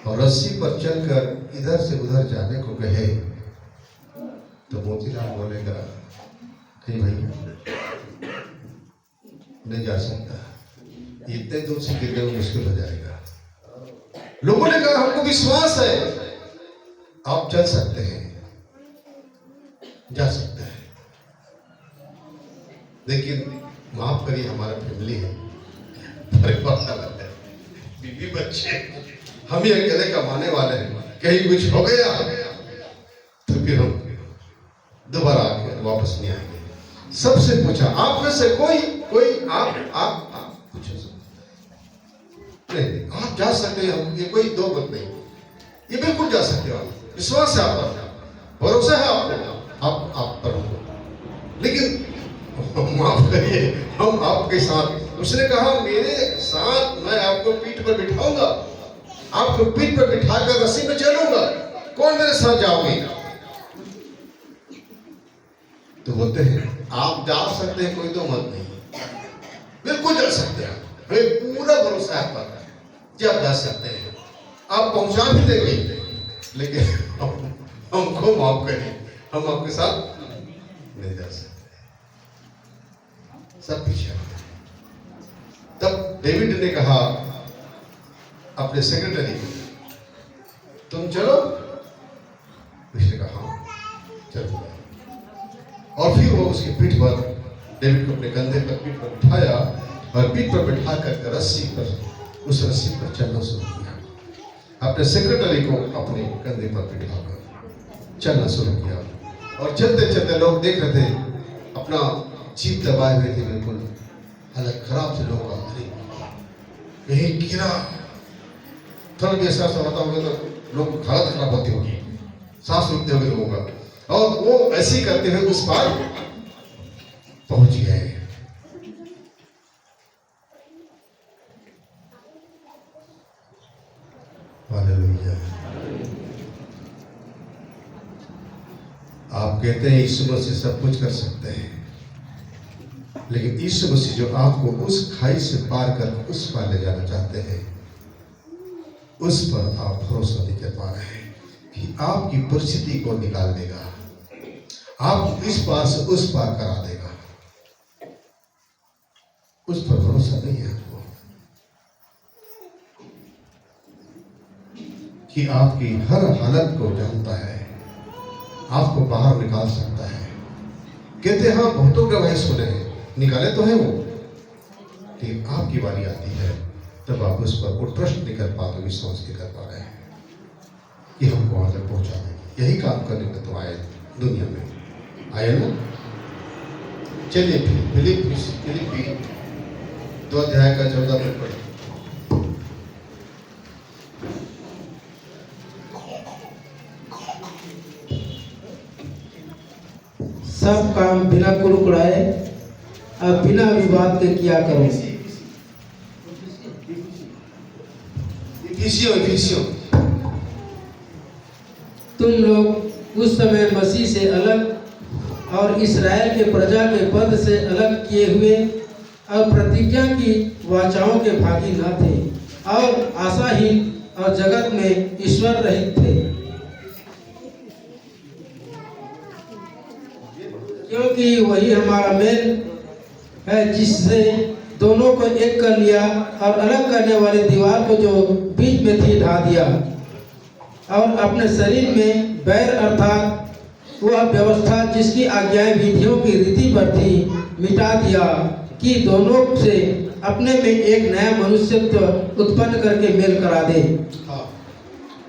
और रस्सी पर चलकर इधर से उधर जाने को कहे तो मोतीलाल बोलेगा नहीं भैया नहीं जा सकता, इतने दूर से गिरने में मुश्किल हो जाएगा। लोगों ने कहा हमको विश्वास है आप चल सकते हैं, जा सकते हैं, लेकिन माफ करिए हमारा फैमिली है, परिवार अलग है, बीवी बच्चे, हम ही अकेले कमाने वाले हैं, कहीं कुछ हो गया तो फिर हम दोबारा आके वापस नहीं आएंगे। सबसे पूछा आप में से कोई आप पूछो नहीं, आप जा सकते हैं, ये कोई दो मत नहीं, ये बिल्कुल जा सकते हो आप, विश्वास है आप पर, भरोसा है आपको, आप पर हो, लेकिन माफ करिए हम आपके साथ, उसने कहा मेरे साथ मैं आपको पीठ पर बिठाऊंगा, आपको पीठ पर बिठाकर रस्सी में चलूंगा, कौन मेरे साथ जाओगे? तो बोलते हैं आप जा सकते हैं, कोई दो मत नहीं, बिल्कुल जा सकते हैं, हमें पूरा भरोसा है आप पर कि आप जा सकते हैं, आप पहुंचा भी देंगे, लेकिन हमको माफ करिए हम आपके साथ नहीं जा सकते। सब पीछे। तब डेविड ने कहा अपने सेक्रेटरी को, तुम चलो? उसने कहा हाँ चलो, और फिर वो उसकी पीठ पर, डेविड को अपने कंधे पर पीठ पर बिठाया और पीठ पर बिठा कर रस्सी पर, उस रस्सी पर चलना शुरू किया। अपने सेक्रेटरी को अपने कंधे पर बिठाकर चलना शुरू किया और चलते चलते लोग देख रहे थे, अपना जीप दबाए हुए थे, बिल्कुल हालत खराब से लोगों का, कहीं गिरा, थोड़ा भी एहसास होता होगा तो लोग हालत खराब होती होगी, सांस रुकते हुए लोगों का, और वो ऐसे करते हुए उस पार पहुंच गए। हालेलुया। आप कहते हैं यीशु मसीह सब कुछ कर सकते हैं, लेकिन यीशु मसीह जो आपको उस खाई से पार कर उस पार ले जाना चाहते हैं, उस पर आप भरोसा नहीं कर पा रहे हैं कि आपकी परिस्थिति को निकाल देगा, आप इस पार से उस पार करा देगा, उस पर भरोसा नहीं है आपको कि आपकी हर हालत को जानता है, आपको बाहर निकाल सकता है। कहते हाँ बहुतों के वही सुने हैं, निकाले तो है वो, लेकिन आपकी बारी आती है तब आप उस पर वो ट्रस्ट नहीं कर पाते, विश्वास नहीं कर पा रहे हैं कि हमको वहां तक पहुंचा देंगे। यही काम करने में तो आए दुनिया में, आए ना। चलिए फिलिप्पी 2 अध्याय का 14 पद पढ़िए। सब काम बिना कुड़कुड़ाए और बिना विवाद के किया करो। इफिसियों तुम लोग उस समय मसीह से अलग और इस्राएल के प्रजा के पद से अलग किए हुए और प्रतिज्ञा की वाचाओं के भागी न थे और आशाहीन और जगत में ईश्वर रहित थे, क्योंकि वही हमारा मेल है जिससे दोनों को एक कर लिया और अलग करने वाली दीवार को जो बीच में थी ढा दिया, और अपने शरीर में बैर अर्थात वह व्यवस्था जिसकी आज्ञाएं विधियों की रीति पर थी मिटा दिया, कि दोनों से अपने में एक नया मनुष्यत्व उत्पन्न करके मेल करा दे। हाँ,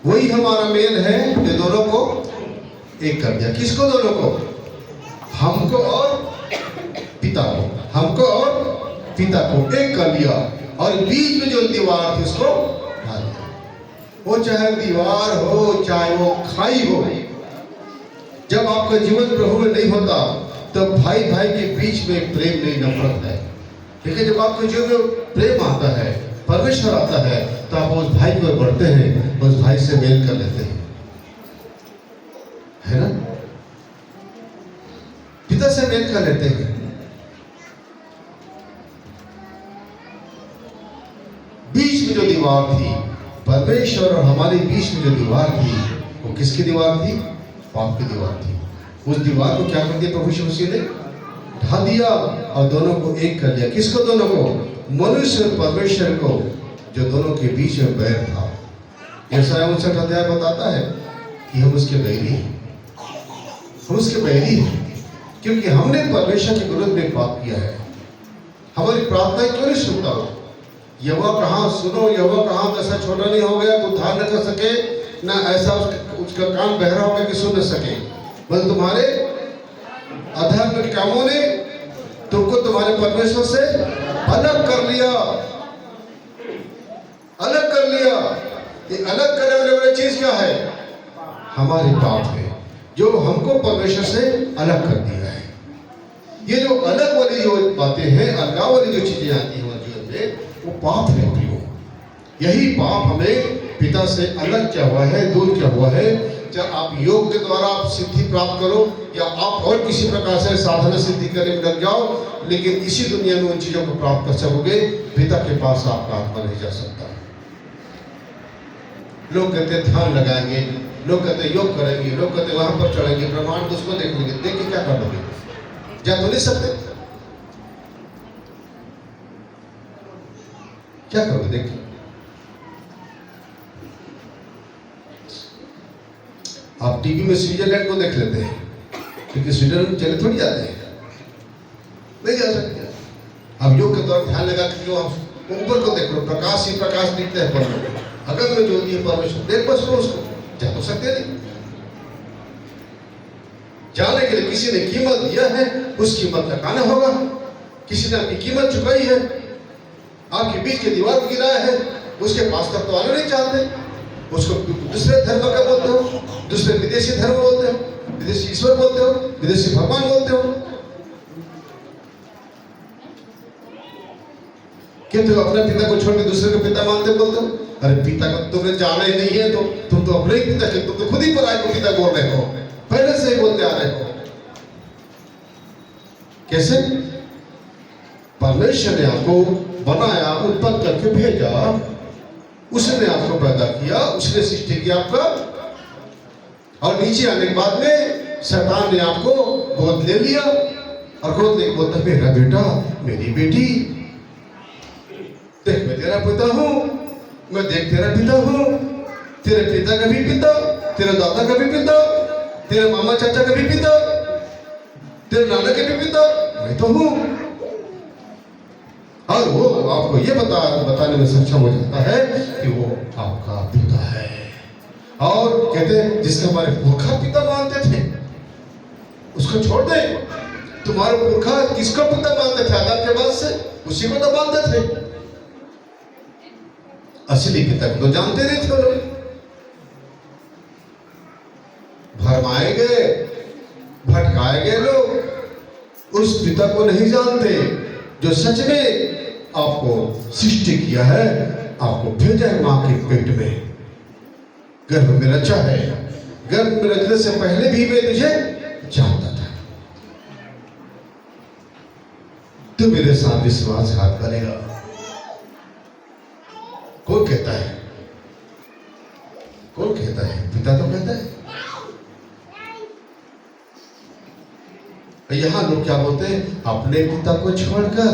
वही हमारा मेल है जो दोनों को एक कर दिया। किसको? दोनों को, हमको और पिता को, हमको और पिता को एक कर लिया, और बीच में जो दीवार थी उसको ढा दिया। वो चाहे दीवार हो, चाहे वो खाई हो, जब आपका जीवन प्रभु में नहीं होता तब भाई भाई के बीच में प्रेम नहीं, नफरत है। लेकिन जब आपके जीवन में प्रेम आता है, परमेश्वर आता है, तो आप उस भाई की ओर बढ़ते हैं, उस भाई से मेल कर लेते हैं, है ना? पिता से मेल कर लेते हैं। बीच में जो दीवार थी, परमेश्वर और हमारे बीच में जो दीवार थी, वो किसकी दीवार थी? पाप की दीवार थी। उस दीवार को क्या कर दिया प्रभु यीशु मसीह ने? ढा दिया और दोनों को एक कर लिया। किसको? दोनों को, मनुष्य और परमेश्वर को, जो दोनों के बीच में बैर था। यशायाह 59 अध्याय बताता है कि हम उसके बैरी हैं, हम उसके बैरी हैं, क्योंकि हमने परमेश्वर के विरुद्ध में पाप किया है। हमारी प्रार्थना क्यों नहीं सुनता हो? यहोवा कहाँ सुनो, यहोवा कहाँ कैसा छोटा नहीं हो गया तो उद्धार न कर सके, ना ऐसा उसका कान बहरा हो गया कि सुन न सके, बस तुम्हारे अधर्म के कामों ने तुमको तुम्हारे परमेश्वर से अलग कर लिया, अलग कर लिया। ये अलग करने वाली चीज क्या है? हमारे पाप है, जो हमको परमेश्वर से अलग कर दिया है। ये जो अलग वाली जो बातें हैं, अलगाव वाली जो चीजें आती हैं हमारे जीवन में, वो पाप है प्रियो। यही पाप हमें पिता से अलग क्या हुआ है, दूर क्या हुआ है। चाहे आप योग के द्वारा आप सिद्धि प्राप्त करो, या आप और किसी प्रकार से साधना सिद्धि करने में लग जाओ, लेकिन इसी दुनिया में उन चीजों को प्राप्त कर सकोगे, पिता के पास आपका आत्मा नहीं जा सकता। लोग कहते हैं ध्यान लगाएंगे, लोग कहते हैं योग करेंगे, लोग कहते हैं वहां पर चढ़ेंगे, ब्रह्मांड उसको देख लेंगे। देख के क्या कर लोगे? जा तो नहीं सकते, क्या करोगे? देखिए, आप टीवी में स्विट्जरलैंड को देख लेते हैं, क्योंकि स्विट्जरलैंड चले थोड़ी जाते हैं, नहीं जा सकते। अब योग के द्वारा ध्यान लगा कि आप ऊपर को देख लो, प्रकाश ही प्रकाश दिखता है पर में, अगर में ज्योति है परमेश्वर, देख बस लो उसको, जा तो सकते नहीं। जाने के लिए किसी ने कीमत दिया है, उस कीमत का खाना होगा। किसी ने आपकी कीमत चुकाई है, आपके बीच की दीवार को गिराया है, उसके पास तक तो आना नहीं चाहते, उसको दूसरे धर्म का बोलते हो, दूसरे विदेशी धर्म बोलते हो, विदेशी ईश्वर बोलते हो, विदेशी भगवान बोलते हो। क्या तुम अपने पिता को छोड़ के दूसरे को पिता मानते बोलते हो? अरे पिता को तुमने जाना ही नहीं है, तो तुम तो अपने ही पिता के, तुम तो खुद ही पराये को पिता बोल रहे हो, पहले से ही बोलते आ रहे हो। कैसे? परमेश्वर ने आपको बनाया, उत्पन्न करके भेजा, उसने आपको पैदा किया, उसने सृष्टि किया आपका, और नीचे आने के बाद में शैतान ने आपको गोद ले लिया, और गोद लेके बोलता मेरा बेटा, मेरी बेटी, देख मैं तेरा पिता हूं, मैं देख तेरा पिता हूं, तेरे पिता का भी पिता, तेरे दादा का भी पिता, तेरे मामा चाचा का भी पिता, तेरे नाना के भी पिता, मैं तो हूं। और वो आपको ये बताने में सक्षम हो जाता है कि वो आपका पिता है। और कहते हैं जिसका हमारे पुरखा पिता मानते थे उसको छोड़ दे। तुम्हारे पुरखा किसको पिता मानते थे? आदम के बाद से उसी को तो मानते थे। असली पिता को तो जानते नहीं थे लोग, भरमाए गए, भटकाए गए लोग, उस पिता को नहीं जानते जो सच में आपको सृष्टि किया है, आपको भेजा है मां के पेट में, गर्भ में रचा है। गर्भ में रचने से पहले भी मैं तुझे जानता था। तू मेरे साथ विश्वासघात करेगा, कोई कहता है? कौन कहता है? पिता तो कहता है। यहां लोग क्या बोलते हैं? अपने पिता को छोड़कर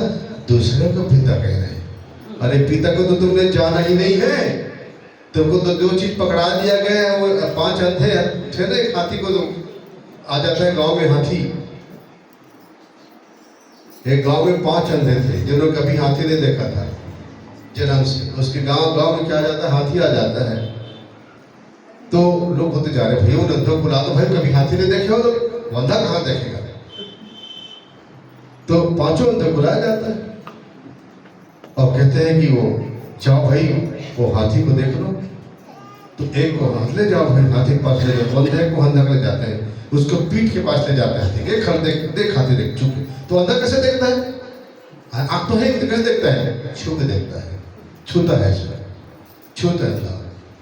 दूसरे को पिता कह रहे हैं। अरे पिता को तो तुमने जाना ही नहीं है। तुमको तो जो चीज पकड़ा दिया गया है वो 5 अंधे थे ना। एक हाथी को तो आ जाता है गांव में हाथी। एक गांव में 5 अंधे थे जिन्होंने कभी हाथी नहीं देखा था जन्म से। उसके गांव में क्या आ जाता है? हाथी आ जाता है। तो लोग बोलते जा रहे भाई उन अंधों को ला दो, भाई कभी हाथी नहीं देखे हो तो अंधा कहां देखेगा? तो 5 अंधे बुलाया जाता है और कहते हैं कि वो जाओ भाई वो हाथी को देख लो। तो एक को हाथ ले जाओ भाई, हाथी के पास ले जाओ। अंधे को अंधा ले जाते हैं, उसको पीठ के पास ले जाते हैं। देख हाथी देख चुके। तो अंधा कैसे देखता है? आंख तो है तो कैसे देखता है? छू के देखता है, छूता है, छूता है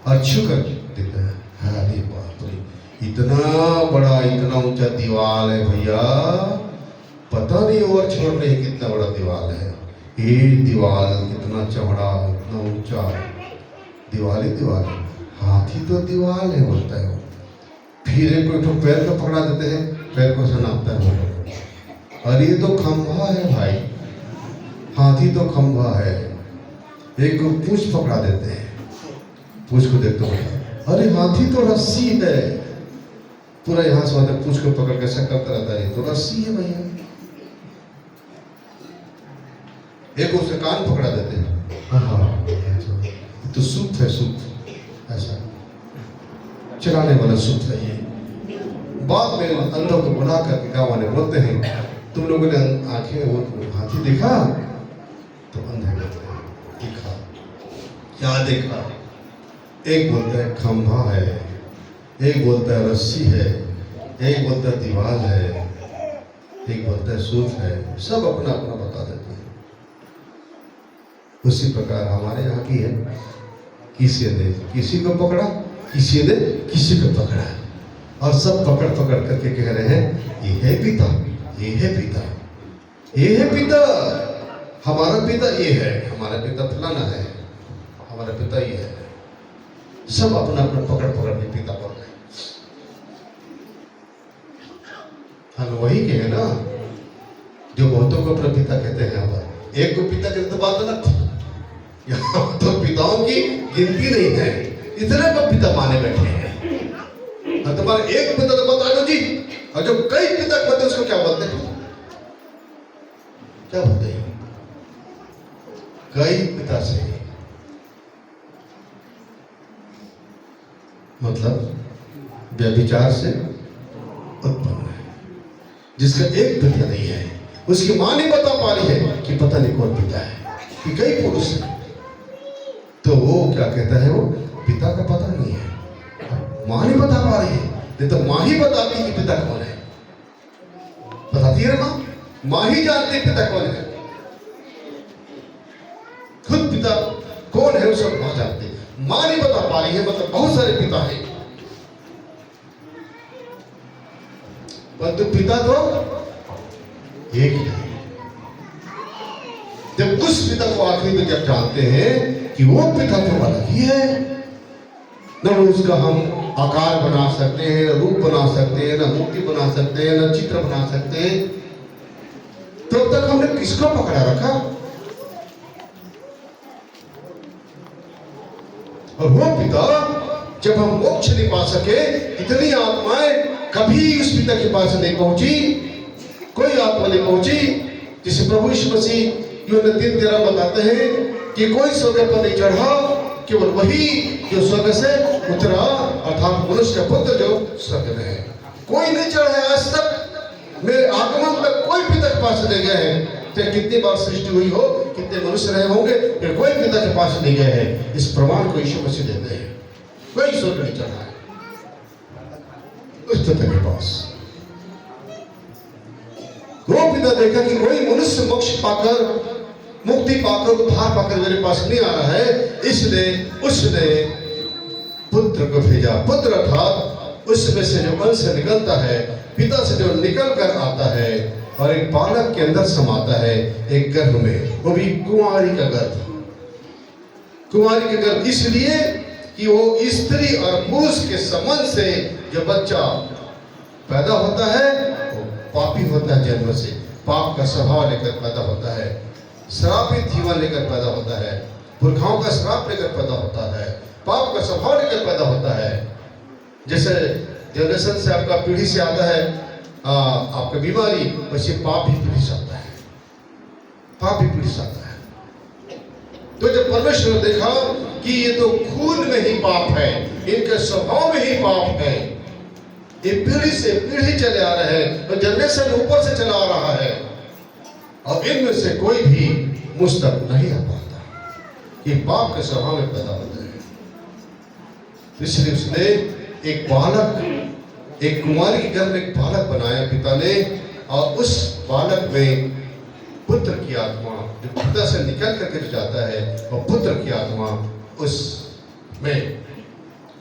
और छू कर देखता है। अरे बाप रे, इतना बड़ा इतना ऊंचा दीवार है भैया, पता नहीं और छोड़ रहे कितना बड़ा दीवार है। ये दीवार कितना चौड़ा, इतना ऊंचा, दीवार ही दीवार है। हाथी तो दीवार है बोलता है वो। फिर एक को पैर को पकड़ा देते हैं, पैर को सुनाता है वो लोग। और ये तो खंभा है भाई, हाथी तो खंभा है। एक को पूंछ पकड़ा देते हैं, पूंछ को देखते हो, अरे हाथी तो रस्सी है। पूरा यहाँ से वहां पूंछ को पकड़ के सब करता रहता है, तो रस्सी है भैया। एक उसे कान पकड़ा देते हैं, तो सूप है, सूप ऐसा चलाने वाला सूप है ये। बाद में अंधों को बुला करके गाँव वाले बोलते हैं, तुम लोगों ने आंखें वो हाथी देखा? तो अंधे बोलते हैं देखा। क्या देखा? एक बोलता है खंभा है, एक बोलता है रस्सी है, एक बोलता है दीवार है, एक बोलता है सूप है। सब अपना अपना बता देते हैं। उसी प्रकार हमारे यहाँ भी है, किसी ने किसी को पकड़ा, किसी ने किसी को पकड़ा, और सब पकड़ पकड़ करके कह रहे हैं ये है पिता, ये है पिता, ये है पिता, हमारा पिता ये है, हमारा पिता फलाना है, हमारा पिता ये है। सब अपना अपना पकड़ पकड़ के पिता बोल रहे हैं। हम वही कहे ना जो बहुतों को अपना पिता कहते हैं। अब एक को पिता कहते तो बात अलग थी। यहाँ तो पिताओं की गिनती नहीं है, इतने को पिता माने बैठे हैं। तुम्हारे एक पिता तो बता दो जी, और जो कई पिता कहते उसको क्या बोलते हैं? क्या बोलते हैं? कई पिता से मतलब व्यभिचार से उत्पन्न है। जिसका एक पिता नहीं है, उसकी मां नहीं बता पा रही है कि पता नहीं कौन पिता है, कि कई पुरुष है। तो वो क्या कहता है? वो पिता का पता नहीं है, मां नहीं बता पा रही है। नहीं तो मां ही बताती है कि पिता कौन है। बताती है ना मां ही जानती है पिता कौन है। खुद पिता कौन है उसे मां जानती है, मां नहीं बता पा रही है। मतलब बहुत सारे पिता हैं, परंतु पिता तो एक ही है। जब उस पिता को आखिरी में जब जानते हैं कि वो पिता तो अलग ही है, न उसका हम आकार बना सकते हैं, न रूप बना सकते हैं, न मूर्ति बना सकते हैं, न चित्र बना सकते हैं, तो तब तक हमने किसको पकड़ा रखा? और वो पिता जब हम मोक्ष नहीं पा सके, इतनी आत्माएं कभी उस पिता के पास नहीं पहुंची, कोई आत्मा नहीं पहुंची। जिसे प्रभु यीशु मसीह यूहन्ना 3:13 बताते हैं कि कोई स्वर्ग पर नहीं चढ़ा, केवल वही जो स्वर्ग से उतरा, अर्थात मनुष्य का पुत्र जो स्वर्ग में है। कोई नहीं चढ़ा है आज तक, मेरे आगमन तक कोई पिता के पास नहीं गया है। चाहे कितनी बार सृष्टि हुई हो, कितने मनुष्य रहे होंगे, फिर कोई पिता के पास नहीं गए हैं। इस प्रमाण को यीशु मसीह देते हैं। कोई स्वर्ग नहीं चढ़ा है उस पिता के पास। वो पिता देखा कि कोई मनुष्य मोक्ष पाकर, मुक्ति पाकर, उद्धार पाकर मेरे पास नहीं आ रहा है, इसलिए उसने पुत्र को भेजा। पुत्र अर्थात उसमें से जो अंश निकलता है, पिता से जो निकल कर आता है और एक बालक के अंदर समाता है, एक गर्भ में, वो भी कुंवारी का गर्भ। कुंवारी के गर्भ इसलिए कि वो स्त्री और पुरुष के संबंध से जो बच्चा पैदा होता है वो पापी होता है, जन्म से पाप का स्वभाव लेकर पैदा होता है, श्रापित जीवन लेकर पैदा होता है, पुरखाओं का श्राप लेकर पैदा होता है, पाप का स्वभाव लेकर पैदा होता है। जैसे जनरेशन से आपका पीढ़ी से आता है आपका बीमारी, वैसे पाप भी पीढ़ी से आता है, पाप भी पीढ़ी से आता है। तो जब परमेश्वर ने देखा कि ये तो खून में ही पाप है, इनके स्वभाव में ही पाप है, ये पीढ़ी से पीढ़ी चले आ रहे हैं, तो जनरेशन ऊपर से चला आ रहा है और इनमें से कोई भी मुझ तक नहीं आ पाता, ये पाप के स्वभाव में पैदा होते हैं। इसलिए उसने एक बालक, एक कुमारी के गर्भ में एक बालक बनाया पिता ने, और उस बालक में पुत्र की आत्मा जो पिता से निकल करके जो जाता है, और पुत्र की आत्मा उसमें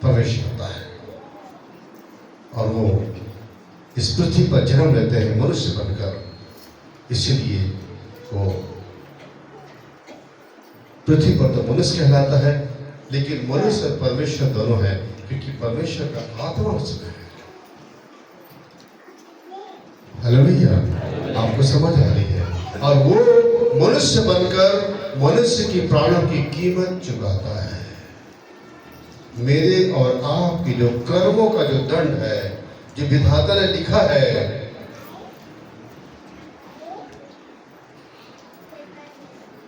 प्रवेश होता है और वो इस पृथ्वी पर जन्म लेते हैं मनुष्य बनकर। इसलिए वो पृथ्वी पर तो मनुष्य कहलाता है, लेकिन मनुष्य और परमेश्वर दोनों है, क्योंकि परमेश्वर का आत्मा उसमें है। हालेलुया, आपको समझ आ रही है? और वो मनुष्य बनकर मनुष्य की प्राणों की कीमत चुकाता है। मेरे और आपके जो कर्मों का जो दंड है, जो विधाता ने लिखा है,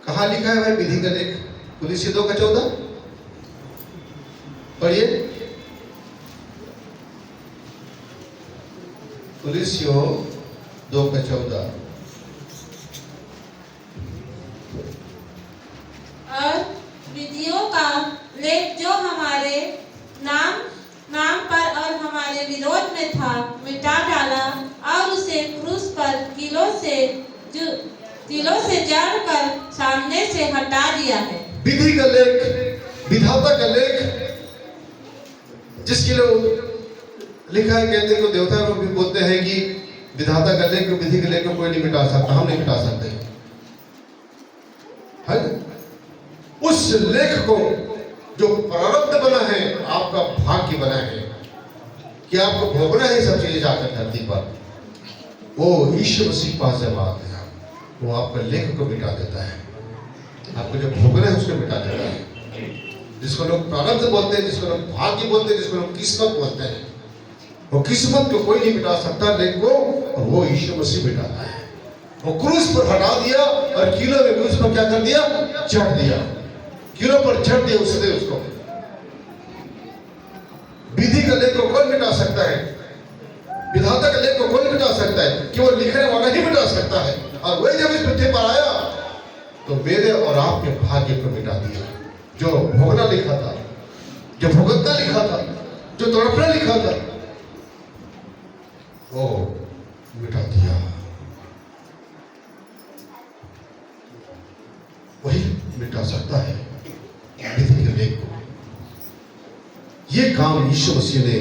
कहां लिखा है भाई? विधि का लेख कुलीसियों 2:14 पढ़िए। कुलीसियों 2:14। और विधियों का लेख जो हमारे नाम पर और हमारे विरोध में था, मिटा डाला और उसे क्रूस पर कीलों से जड़कर सामने से हटा दिया है। विधि का लेख, विधाता का लेख, जिसके लिए लिखा है, कहते को देवता लोग भी बोलते हैं कि विधाता का लेख, विधि के लेख को कोई नहीं मिटा सकता, हम नहीं मिटा सकते है। उस लेख को जो प्रारब्ध बना है, आपका भाग्य बना है कि आपको भोगना है सब चीजें जाकर धरती पर, वो यीशु मसीह पास जब आते हैं, वो आपका लेख को मिटा देता है, आपको जो भोगना है उसको मिटा देता है। जिसको लोग प्रारब्ध बोलते हैं, जिसको लोग भाग्य बोलते हैं, जिसको लोग किस्मत बोलते हैं, वो किस्मत को कोई नहीं मिटा सकता, लेख को, और वो यीशु मसीह मिटाता है। वो क्रूस पर हटा दिया और कीलों में क्रूस पर क्या कर दिया? चढ़ दिया, कीलों पर चढ़ दिया उसने उसको। विधि का लेख को कौन मिटा सकता है? विधाता का लेख को कौन मिटा सकता है? केवल लिखने वाला ही मिटा सकता है। और वही जब इस पृथ्वी पर आया तो मेरे और आपके भाग्य को मिटा दिया। जो भोगना लिखा था, जो भुगतना लिखा था, जो तड़पना लिखा था, वो मिटा दिया। वही मिटा सकता है विधि के लेख को। ये काम यीशु मसीह ने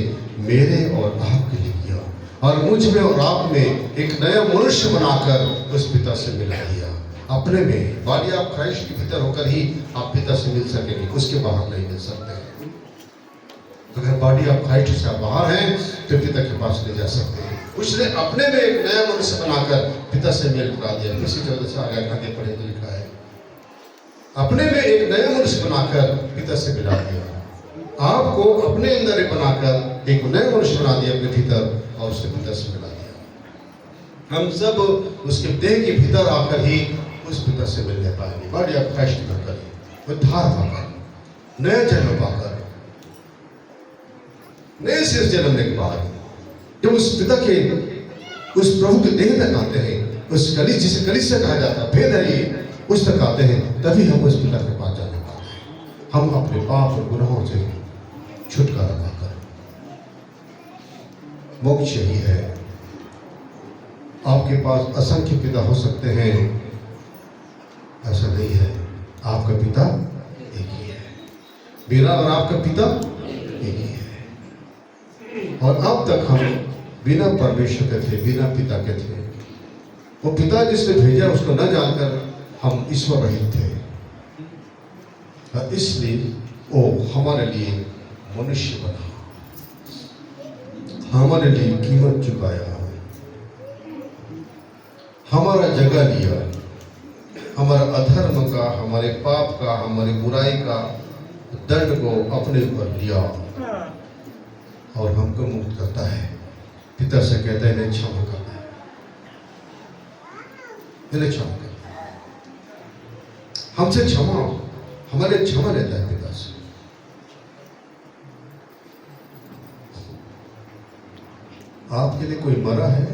मेरे और आपके लिए किया, और मुझ में और आप में एक नया मनुष्य बनाकर उस पिता से मिला दिया। अपने में बाली आप क्राइस्ट के भीतर होकर ही आप पिता से मिल सकेंगे, उसके बाहर नहीं मिल सकते। अगर बॉडी आप क्राइस्ट से बाहर हैं तो पिता के पास ले जा सकते हैं। उसने अपने में एक नया मनुष्य बनाकर पिता से मेल करा दिया। किसी जगह से आगे पढ़े तो लिखा है, अपने में एक नया मनुष्य बनाकर पिता से मिला दिया। आपको अपने अंदर बनाकर एक नया मनुष्य बना दिया अपने भीतर, और उसके पिता से मिला दिया। हम सब उसके देह के भीतर आकर ही उस पिता से मिलने पाएंगे। बॉडी ऑफ क्राइस्ट बनकर, उद्धार पाकर, नया जन्म पाकर, नए सिर जन्मने के बाद जब उस पिता के, उस प्रभु के देह तक आते हैं, उस कलीस जिसे कलीसिया कहा जाता है, भेद है ये, उस तक आते हैं, तभी हम उस पिता के पास जाने पाते हैं। हम अपने पाप और गुनाहों से छुटकारा पाकर, मोक्ष यही है। आपके पास असंख्य पिता हो सकते हैं, ऐसा नहीं है। आपका पिता एक ही है, मेरा और आपका पिता एक ही है। और अब तक हम बिना परमेश्वर के थे, बिना पिता के थे। वो पिता जिसने भेजा उसको न जानकर हम ईश्वर रहित थे। इसलिए वो हमारे लिए मनुष्य बना, हमारे लिए कीमत चुकाया, हमारा जगह लिया, हमारा अधर्म का, हमारे पाप का, हमारी बुराई का दंड को अपने ऊपर लिया और हमको मुक्त करता है। पिता से कहता है इन्हें क्षमा करना है, इन्हें क्षमा करना है। हमसे क्षमा, हमारे क्षमा लेता है पिता से। आपके लिए कोई मरा है?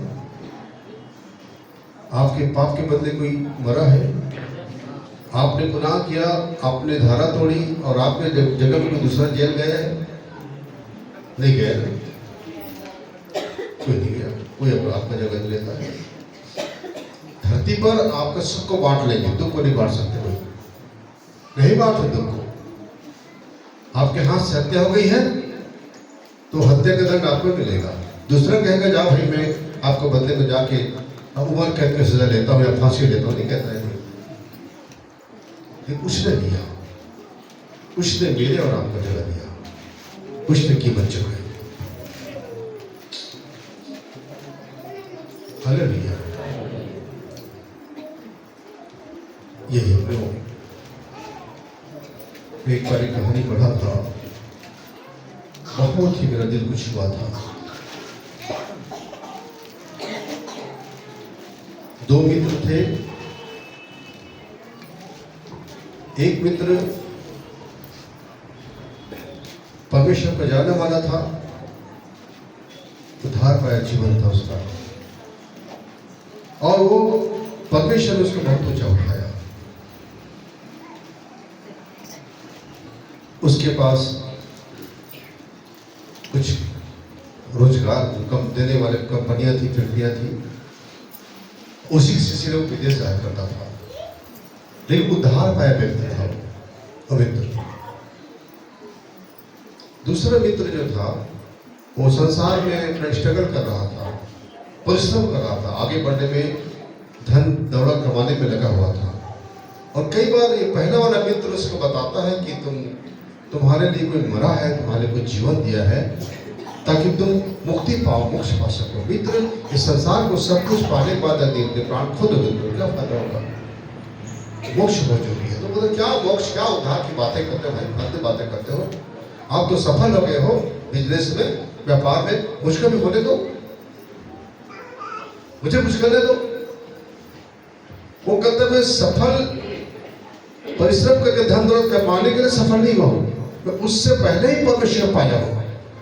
आपके पाप के बदले कोई मरा है? आपने गुनाह किया, आपने धारा तोड़ी और आपने जगह में कोई दूसरा जेल गया है? नहीं गया ना, कोई नहीं गया, कोई आपका जगह लेता है। धरती पर आपका सुख को बांट लेंगे, दुख को नहीं बांट सकते, कोई नहीं बांट दुख को। आपके हाथ से हत्या हो गई है तो हत्या का दंड आपको मिलेगा। दूसरा कहेगा जाओ भाई मैं आपको बदले में जाके उम्र कैद की सजा लेता हूँ या फांसी लेता हूँ, नहीं कहता है। उसने लिया, उसने मेरे और आपका जगह लिया, उसने कीमत चुकाई। हालेलुया। यही मैं एक बार एक कहानी पढ़ा था, बहुत ही मेरा दिल कुछ हुआ था। दो मित्र थे, एक मित्र परमेश्वर को जानने वाला था, उद्धार पाया जीवन था उसका, और वो परमेश्वर ने उसको बहुत ऊंचा उठाया। उसके पास कुछ रोजगार कम देने वाले कंपनियां थी, फैक्ट्रियां थी, उसी सिलसिले में विदेश जाया करता था। लेकिन उद्धार पाया व्यक्ति था पवित्र। दूसरा मित्र जो था वो संसार में स्ट्रगल कर रहा था, परिश्रम कर रहा था, आगे बढ़ने में, धन दौलत कमाने में लगा हुआ था। और कई बार ये पहला वाला मित्र उसको बताता है कि तुम्हारे लिए कोई मरा है, तुम्हारे लिए कोई जीवन दिया है ताकि तुम मुक्ति पाओ, मोक्ष पा सको। मित्र इस संसार को सब कुछ पाने के बाद यदि अपने प्राण खुद हो क्या फायदा होगा? मोक्ष बहुत जरूरी है। तो बोले क्या मोक्ष, क्या उद्धार की बातें करते हो भाई, फालतू बातें करते हो। आप तो सफल हो गए हो बिजनेस में, व्यापार में, मुझको भी होने दो, मुझे कुछ करने दो। वो कहते मैं सफल परिश्रम करके धन दौलत कमाने के लिए सफल नहीं हुआ हूं, मैं उससे पहले ही परमेश्वर पाया हूं,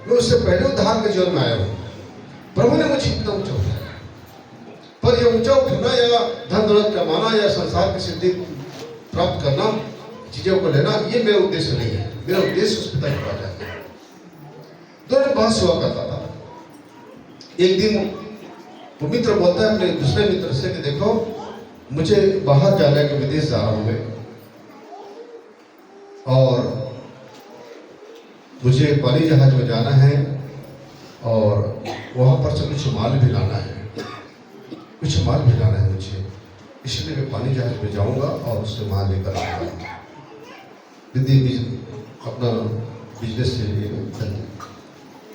मैं उससे पहले उद्धार के जीवन में आया हूं। प्रभु ने मुझे इतना ऊंचा उठाया। पर यह ऊंचा उठना या धन दौलत कमाना या संसार की सिद्धि प्राप्त करना, चीजों को लेना, ये मेरा उद्देश्य नहीं है। मेरा उद्देश्य उस पिता के पास जाना है। दोनों बहस हुआ करता था। एक दिन वो मित्र बोलता है अपने दूसरे मित्र से कि देखो मुझे बाहर जाना है, कि विदेश जा रहा हूं मैं, और मुझे पानी जहाज में जाना है और वहां पर से कुछ माल भी लाना है, कुछ माल भी लाना है मुझे, इसलिए मैं पानी जहाज में जाऊंगा और उससे माल लेकर आऊंगा। अपना बिजनेस के लिए।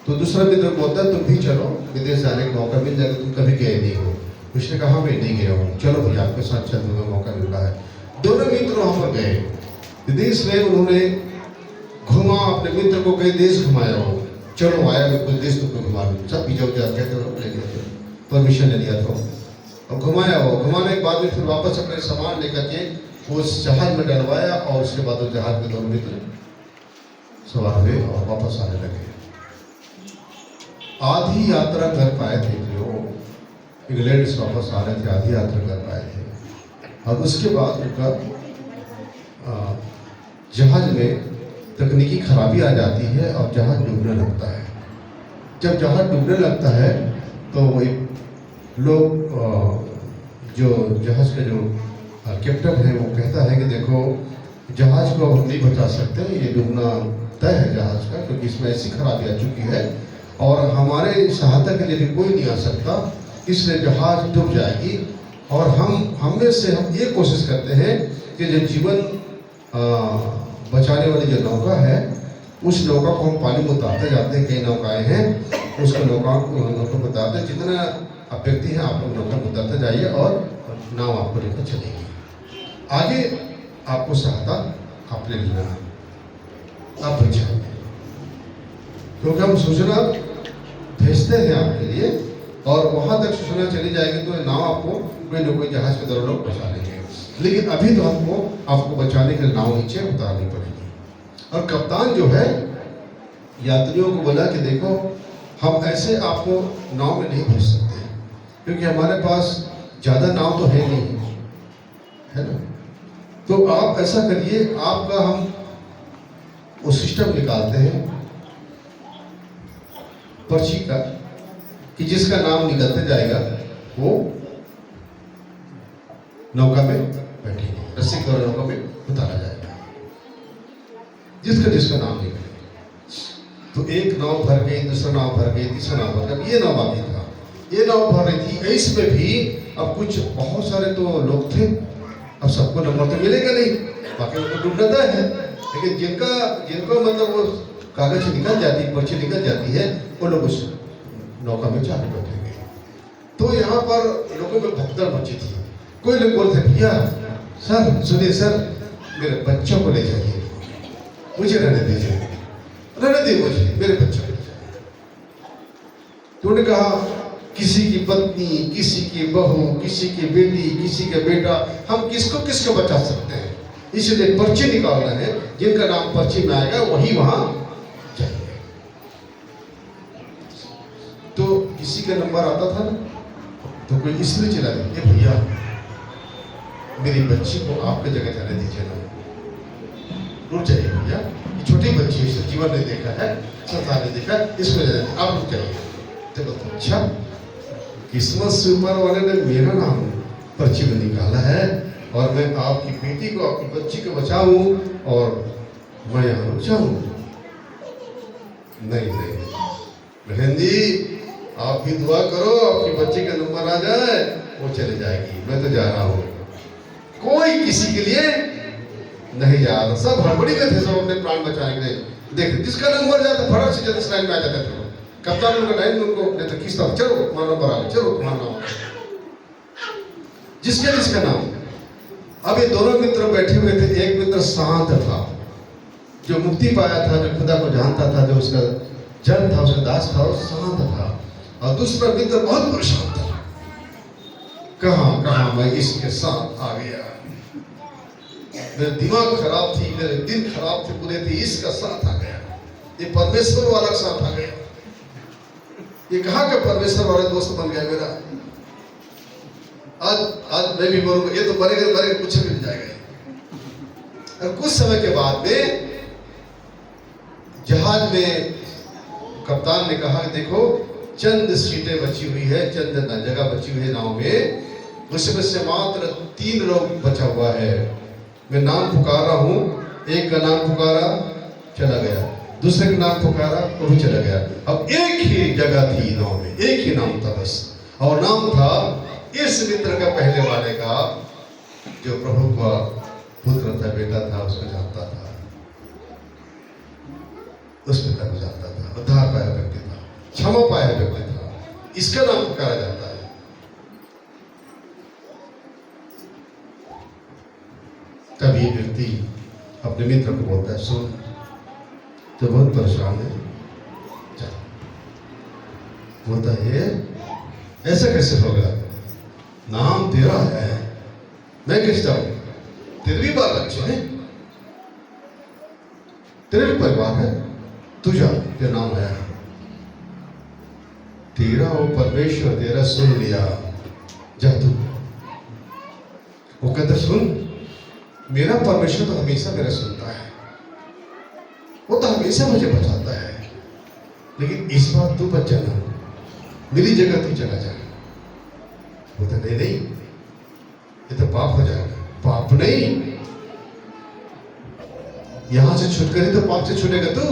तो दूसरा मित्र बोलता है तुम भी चलो, विदेश जाने का मौका मिल जाएगा, तुम कभी गए नहीं हो। उसने कहा मैं नहीं गया हूँ, चलो भैया आपके साथ चलने का मौका मिल रहा है। दोनों मित्र वहां पर गए विदेश में, उन्होंने घुमा, अपने मित्र को कई देश घुमाया हो, चलो आया मैं कुछ देश तुमको घुमा दूँ, सब पीछे कहते ले गए, परमिशन ले लिया था और घुमाया हो। घुमाने के बाद में फिर वापस अपने सामान लेकर के उस जहाज में डलवाया और उसके बाद उस जहाज में दोनों मित्र सवार हुए और वापस आने लगे। आधी यात्रा कर पाए थे जो इंग्लैंड से वापस आ रहे थे, आधी यात्रा कर पाए थे। और उसके बाद उनका जहाज में तकनीकी खराबी आ जाती है और जहाज डूबने लगता है। जब जहाज डूबने लगता है तो लोग जो जहाज के जो कैप्टन है वो कहता है कि देखो जहाज को हम नहीं बचा सकते, ये डूबना तय है जहाज का, क्योंकि इसमें ऐसी खराबी आ चुकी है और हमारे सहायता के लिए भी कोई नहीं आ सकता, इसलिए जहाज डूब जाएगी। और हम में से हम ये कोशिश करते हैं कि जो जीवन बचाने वाली जो नौका है, उस नौका को हम पानी में उतारते जाते हैं। कई नौकाएं हैं, उसको नौका को उतारते, जितना आप व्यक्ति हैं आप लोग नौका में उतारते जाइए और नाव आपको लेकर चलेगी। आगे आपको सहायता आपने लेना, आप बचाएंगे, क्योंकि हम सूचना भेजते हैं आपके लिए और वहां तक सूचना चली जाएगी तो नाव आपको कोई न कोई जहाज के द्वारा लोग बचा लेंगे। लेकिन अभी तो आपको बचाने के लिए नाव नीचे उतारनी पड़ेगी। और कप्तान जो है यात्रियों को बोला कि देखो, हम ऐसे आपको नाव में नहीं भेज सकते क्योंकि हमारे पास ज्यादा नाव तो है नहीं, है ना। तो आप ऐसा करिए, आपका हम वो सिस्टम निकालते हैं पर्ची का कि जिसका नाम निकलते जाएगा वो नौका में बैठेंगे, रस्सी द्वारा नौका में उतारा जाएगा, जिसका नाम निकले। तो एक नाव भर गई, दूसरा नाव भर गई, तीसरा नाव भर गई, ये नाव बाकी था, ये नाव भर रही थी। इसमें भी अब कुछ बहुत सारे तो लोग थे, अब सबको नंबर तो मिलेगा नहीं, बाकी उनको डूबना तय है। लेकिन जिनको मतलब वो कागज निकल जाती, पर्ची निकल जाती है, वो लोग उस नौका में जाके बैठेंगे। तो यहाँ पर लोगों में भगदड़ मची थी। कोई लोग बोलते, भैया सर सुनिए सर, मेरे बच्चों को ले जाइए, मुझे रहने दीजिए, रहने दीजिए मुझे, मेरे बच्चों को ले जाइए। तो उन्होंने कहा, किसी की पत्नी, किसी की बहू, किसी की बेटी, किसी का बेटा, हम किसको बचा सकते हैं, इसलिए पर्ची निकालना है, जिनका नाम पर्ची में आएगा वही वहां जाएंगे। तो किसी का नंबर आता था ना, तो कोई इसलिए चला गया, भैया मेरी बच्ची को आपके जगह जाने दीजिए ना, रुक जाइए भैया, छोटी बच्ची है, इसने जीवन नहीं देखा है, संसार नहीं देखा, इसको आप रुक जाइए। तो बोलते, अच्छा किस्मत से ऊपर वाले ने मेरा नाम पर्ची में निकाला है और मैं आपकी बेटी को, आपकी बच्ची को बचाऊं और मैं यहाँ रुक जाऊं? नहीं बहन जी, आप भी दुआ करो आपकी बच्ची का नंबर आ जाए, वो चले जाएगी, मैं तो जा रहा हूँ। कोई किसी के लिए नहीं जा रहा, सब हड़बड़ी में थे, सब अपने प्राण बचाने के लिए। देखते जिसका नंबर जाता फटाक से जल्दी लाइन में आ जाते थे। कप्तान उनका लाइन में उनको नहीं तो खींचता, चलो तुम्हारा नंबर आ गया, चलो तुम्हारा नाम, जिसका नाम। अब ये दोनों मित्र बैठे हुए थे। एक मित्र शांत था, जो मुक्ति पाया था, जो खुदा को जानता था, जो उसका जन था, उसका दास था, वो शांत था। और दूसरा मित्र बहुत परेशान था, कहां मैं इसके साथ आ गया, मेरे दिमाग खराब थी, मेरे दिन खराब थे, पूरे थे, इसका साथ आ गया, ये परमेश्वर वाला साथ आ गया, ये कहाँ का परमेश्वर वाला दोस्त बन गया मेरा। आज मैं भी मरूंगा, ये तो मरेगा कुछ मिल जाएगा। और कुछ समय के बाद में जहाज में कप्तान ने कहा, देखो चंद सीटें बची हुई है, चंद जगह बची हुई है नाव में, उसमें से मात्र 3 लोग बचा हुआ है। मैं नाम पुकार रहा हूं, एक का नाम पुकारा चला गया, दूसरे का नाम पुकारा वो भी चला गया। अब एक ही जगह थी नाव में, एक ही नाम था बस, और नाम था इस मित्र का, पहले वाले का, जो प्रभु का पुत्र था, बेटा था, उसको जानता था, उस पिता को जानता था, उद्धार पाया व्यक्ति था, क्षमा पाया व्यक्ति था, इसका नाम पुकारा जाता है। तब ये व्यक्ति अपने मित्र को बोलता है, सुन तो बहुत परेशान है, बोलता है ऐसा कैसे होगा, नाम तेरा है, मैं कैसे जाऊं, तेरे भी बाल बच्चे हैं, तेरे भी परिवार है, तू जा, तेरा नाम आया, तेरा वो परमेश्वर तेरा सुन लिया, जा तू। वो कहता, सुन मेरा परमेश्वर तो हमेशा मेरा सुनता है, वो तो हमेशा मुझे बचाता है, लेकिन इस बार तू बच जाना, मेरी जगह तू चला जा। वो तो नहीं, ये तो पाप हो जाएगा। पाप नहीं, यहां से छूट गई तो पाप से छूटेगा तू।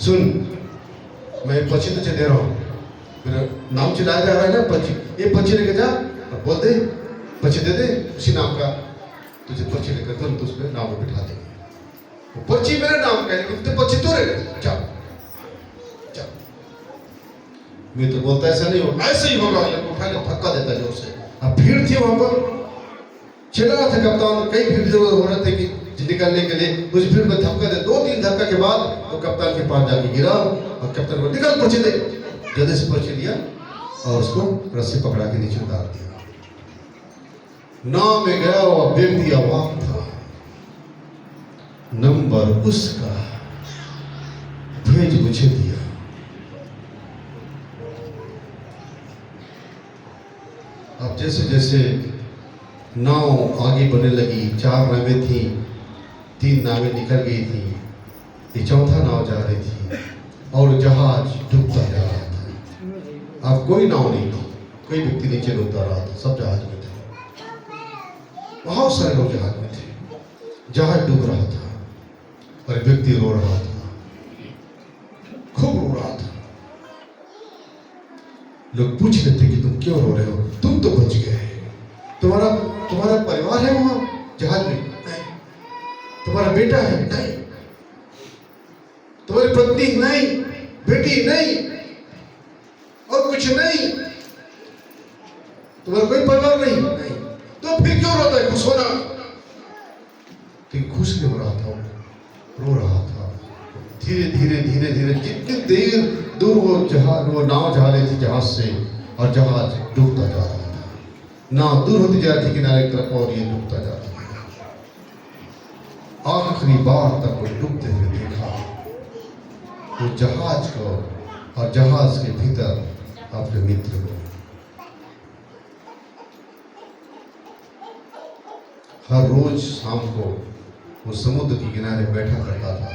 सुन, मैं पर्ची तुझे दे रहा हूं, मेरा नाम चिल्लाया जा रहा है ना, पर्ची, ये पर्ची लेके जा, बोल दे, पर्ची दे दे, उसी नाम का तुझे पर्ची लेकर तुरंत उसमें नाम में बिठा देंगे। वो पर्ची मेरे नाम का है, लेकिन तो पर्ची तो रहेगा, जाओ जाओ। मित्र बोलता ऐसा नहीं होगा, ऐसे ही होगा, लेकिन उठा के धक्का देता जोर से। अब भीड़ थी वहां पर, चला रहा था कप्तान, कई भीड़ जरूर हो रहे थे कि निकलने के लिए, उस भीड़ में धक्का दे, 2-3 धक्का के बाद वो कप्तान के पास जाके गिरा और कप्तान को निकल पर्ची दे, जल्दी से पर्ची लिया और उसको रस्सी पकड़ा के नीचे उतार दिया। नाव में गया, वो व्यक्ति अवाक था, नंबर उसका, भेज मुझे दिया। अब जैसे जैसे नाव आगे बढ़ने लगी, 4 नावें थी, 3 नावें निकल गई थी, ये चौथा नाव जा रही थी और जहाज डूबता जा रहा था। अब कोई नाव नहीं थी, कोई व्यक्ति नीचे नहीं उतर रहा था, सब जहाज में थे। बहुत सारे लोग जहाज में थे, जहाज डूब रहा था और व्यक्ति रो रहा था, खूब रो रहा था। लोग पूछ रहे थे कि तुम क्यों रो रहे हो, तुम तो बच गए, तुम्हारा परिवार है वहां जहाज में? नहीं। तुम्हारा बेटा है? नहीं। तुम्हारी पत्नी? नहीं। बेटी? नहीं। और कुछ नहीं? तुम्हारा कोई परिवार नहीं? नहीं। तो फिर क्यों रोता है? खुश होना। तो खुश नहीं हो रहा था, रो रहा था। धीरे धीरे धीरे धीरे जितनी देर दूर वो नाव जा रही थी जहाज से, और जहाज डूबता जा रहा था। नाव दूर होती जा रही थी किनारे की तरफ, और ये डूबता जा रहा था। आखिरी बार तक वो डूबते हुए देखा, वो जहाज को और जहाज के भीतर अपने मित्र को। हर रोज शाम को वो समुद्र के किनारे बैठा करता था,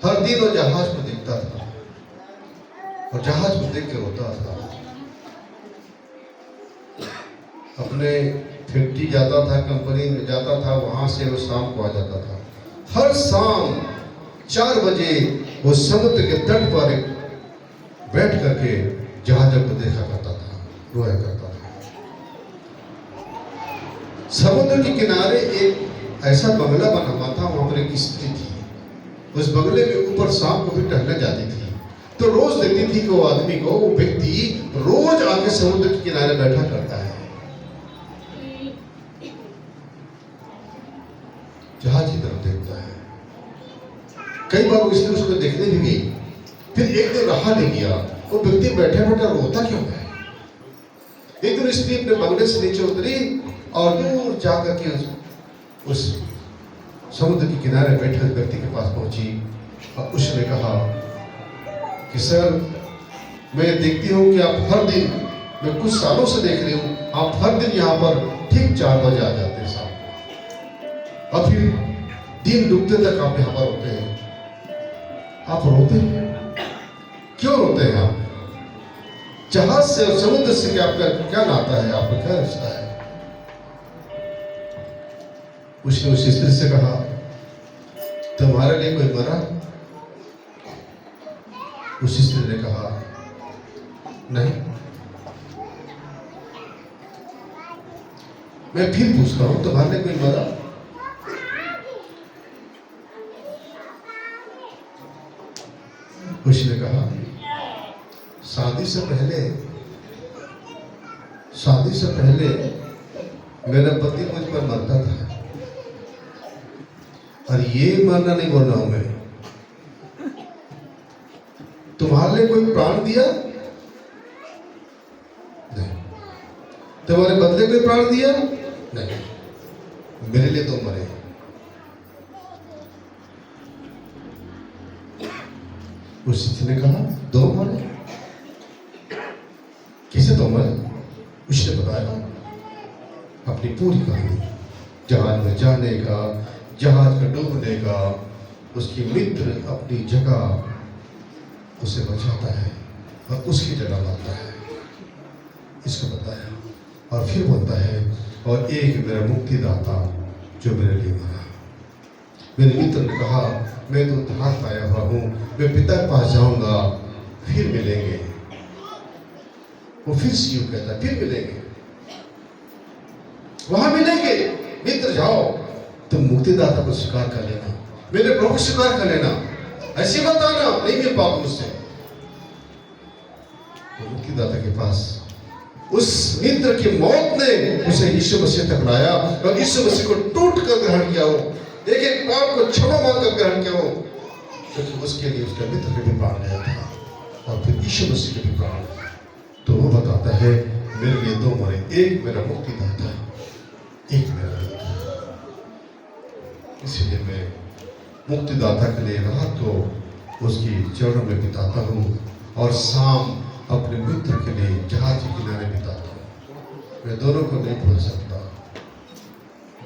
हर दिन वो जहाज को देखता था और जहाज को देख के रोता था। अपने फैक्ट्री जाता था, कंपनी में जाता था, वहां से वो शाम को आ जाता था। हर शाम 4 बजे वो समुद्र के तट पर बैठ करके जहाजों को देखा करता था, रोया करता था। समुद्र के किनारे एक ऐसा बंगला बना हुआ था, वहां पर एक स्त्री थी। उस बंगले में ऊपर शाम को भी टहलने जाती थी, तो रोज देखती थी कि वो आदमी को, वो व्यक्ति रोज आके समुद्र के किनारे बैठा करता है, जहाज की तरफ देखता है। कई बार वो स्त्री उसको देखने भी गई, फिर एक दिन रहा नहीं गया, वो व्यक्ति बैठे बैठे रोता क्यों है। एक दिन स्त्री अपने बंगले से नीचे उतरी और दूर जाकर के उस समुद्र के किनारे बैठे उस व्यक्ति के पास पहुंची और उसने कहा कि सर, मैं देखती हूँ कि आप हर दिन, मैं कुछ सालों से देख रही हूँ, आप हर दिन यहाँ पर ठीक 4 बजे आ जाते हैं शाम को, और फिर दिन डूबते तक आप यहाँ पर होते हैं। आप रोते हैं, क्यों रोते हैं आप? जहाज से और समुद्र से क्या आपका क्या नाता है, आपका क्या रिश्ता है? उसने उस स्त्री से कहा, तुम्हारे लिए कोई मरा? उस स्त्री ने कहा, नहीं। मैं फिर पूछ रहा हूं, तुम्हारे लिए कोई मरा? उसने कहा, शादी से पहले मेरा पति मुझ पर मरता था, और ये मरना नहीं बोल रहा हूं मैं। तुम्हारे लिए कोई प्राण दिया? नहीं। तुम्हारे बदले कोई प्राण दिया? नहीं। मेरे लिए 2 मरे। उसने कहा, 2 मरे? किसे 2 मरे? उसने बताया अपनी पूरी कहानी, जहाज में जाने का, जहाज का डूबने का, उसकी मित्र अपनी जगह उसे बचाता है और उसकी जगह लाता है, इसको बताया। और फिर बोलता है, और एक मेरा मुक्तिदाता जो मेरे लिए मरा। मेरे मित्र ने कहा, मैं तो धार आया हुआ हूँ, मैं पिता के पास जाऊंगा, फिर मिलेंगे। वो फिर सीयू कहता, फिर मिलेंगे, वहां मिलेंगे, मित्र जाओ। तुम मुक्तिदाता को स्वीकार कर लेना, मेरे प्रभु स्वीकार कर लेना, ऐसी मत आना, नहीं मिल पाओगे मुझसे। मुक्तिदाता के पास उस मित्र की मौत ने उसे यीशु मसीह तक लाया और यीशु मसीह को टूट कर ग्रहण किया हो, एक एक पाप को क्षमा मांगकर ग्रहण किया हो, क्योंकि उसके लिए उसका मित्र के भी प्राण गया था और फिर यीशु मसीह के भी प्राण। तो वो बताता है मेरे लिए दो मरे, एक मेरा मुक्तिदाता, एक मेरा मित्र। इसलिए मैं मुक्तिदाता के लिए रात को उसकी चरणों में बिताता हूँ और शाम अपने मित्र के लिए जहाज के किनारे बिताता हूँ। मैं दोनों को नहीं भूल सकता,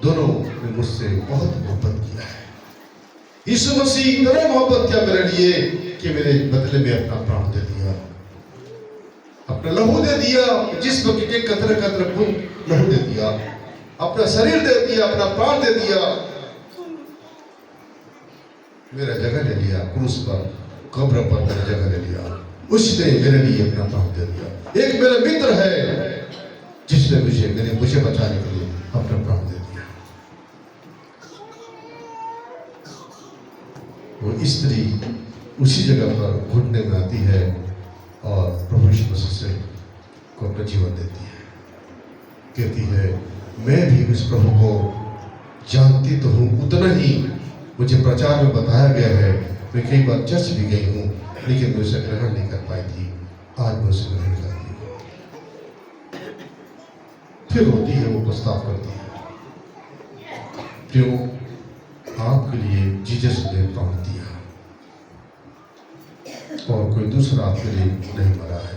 दोनों ने मुझसे बहुत मोहब्बत किया है। यीशु मसीह इतना मोहब्बत किया मेरे लिए कि मेरे बदले में अपना प्राण दे दिया, अपना लहू दे दिया, जिस्म के कतरे कतरे खून लहू दे दिया, अपना शरीर दे दिया, अपना प्राण दे दिया, मेरा जगह ले लिया क्रूस पर, कब्र पर मेरा जगह ले लिया। उसने मेरे लिए अपना प्राण दे दिया। एक मेरा मित्र है जिसने मुझे बचाने के लिए अपना प्राण दे दिया। वो स्त्री उसी जगह पर घुटने में आती है और प्रभु यीशु मसीह से को अपना जीवन देती है, कहती है मैं भी उस प्रभु को जानती तो हूँ, उतना ही मुझे प्रचार में बताया गया है। मैं कई बार चर्च भी गई हूँ लेकिन मैं उसे ग्रहण नहीं कर पाई थी, आज मैं उसे ग्रहण करती हूँ। फिर होती है, वो प्रस्ताव करती है, क्यों आपके लिए जीसस ने प्राण दिया और कोई दूसरा आपके लिए नहीं मरा है।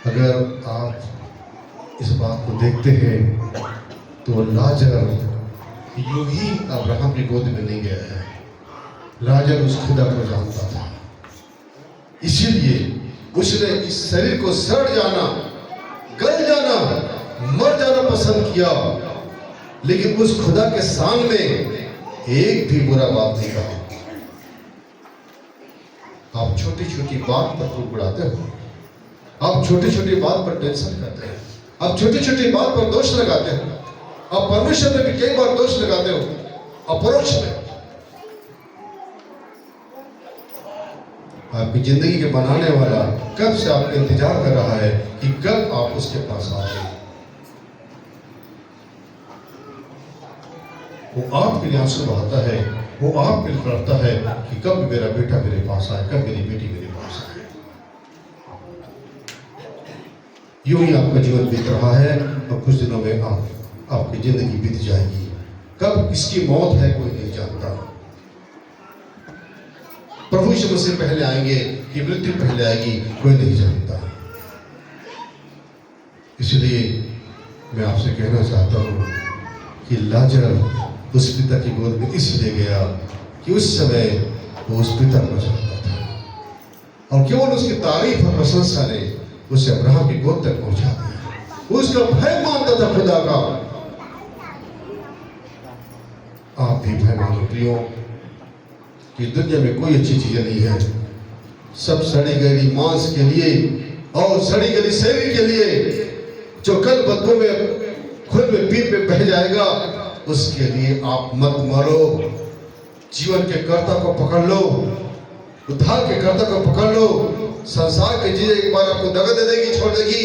अगर आप इस बात को देखते हैं तो लाजर यूं ही अब्राहम की गोद में नहीं गया है, लाजर उस खुदा को जानता था, इसीलिए उसने इस शरीर को सड़ जाना, गल जाना, मर जाना पसंद किया, लेकिन उस खुदा के सामने एक भी बुरा बात नहीं कहा। आप छोटी छोटी बात पर खूब उड़ाते हो, आप छोटी छोटी बात पर टेंशन करते हैं, आप छोटी छोटी बात पर दोष लगाते हो, आप परमेश्वर में भी कई बार दोष लगाते हो अपरोक्ष में। आपकी जिंदगी के बनाने वाला कब से आपका इंतजार कर रहा है कि कब आप उसके पास आओगे। वो आपके लिए आंसू बहाता है, वो आपके लिए तड़पता है कि कब मेरा बेटा मेरे पास आए, कब मेरी बेटी मेरे पास आए। यूं ही आपका जीवन बीत रहा है और कुछ दिनों में आपकी जिंदगी बीत जाएगी। कब इसकी मौत है कोई नहीं जानता। प्रभु यीशु मसीह पहले आएंगे कि मृत्यु पहले आएगी कोई नहीं जानता। इसलिए मैं आपसे कहना चाहता हूँ कि लाजर उस पिता की गोद में इसलिए गया कि उस समय वो उस पिता को जानता था और केवल उसकी तारीफ और प्रशंसा ने उसे अब्राहम की गोद तक पहुंचा दिया। उसका भय मानता था खुदा का। आप भी भय मानो प्रियो कि दुनिया में कोई अच्छी चीजें नहीं है, सब सड़ी गली मांस के लिए और सड़ी गली शरीर के लिए, जो कल बदबू में खुद में पीठ में बह जाएगा, उसके लिए आप मत मरो। जीवन के कर्ता को पकड़ लो, उद्धार के कर्ता को पकड़ लो। संसार की चीजें एक बार आपको दगा दे देगी, छोड़ देगी।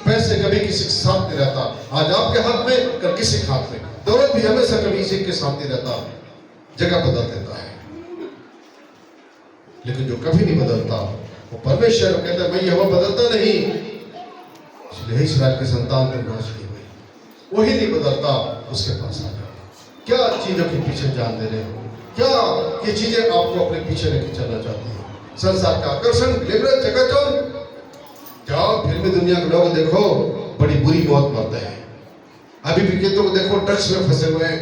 पैसे कभी किसी के साथ नहीं रहता, आज आपके हाथ में कल किसी के हाथ में। दौलत भी हमेशा कभी किसी के साथ नहीं रहता, जगह बदल देता है। लेकिन जो कभी नहीं बदलता वो परमेश्वर कहता है मैं यहोवा बदलता नहीं। इसलिए इस्राएल के संतान को नाश की हुई, वही नहीं बदलता, उसके पास आ जाओ। क्या चीजों के पीछे जान दे रहे हो? क्या ये चीजें आपको अपने पीछे लेके चलना चाहती है? संसार का आकर्षण, ग्लैमर, चकाचौंध। जाओ फिर भी दुनिया के लोग देखो बड़ी बुरी मौत मरते हैं। अभी भी कहते को देखो ड्रग्स में फंसे हुए हैं,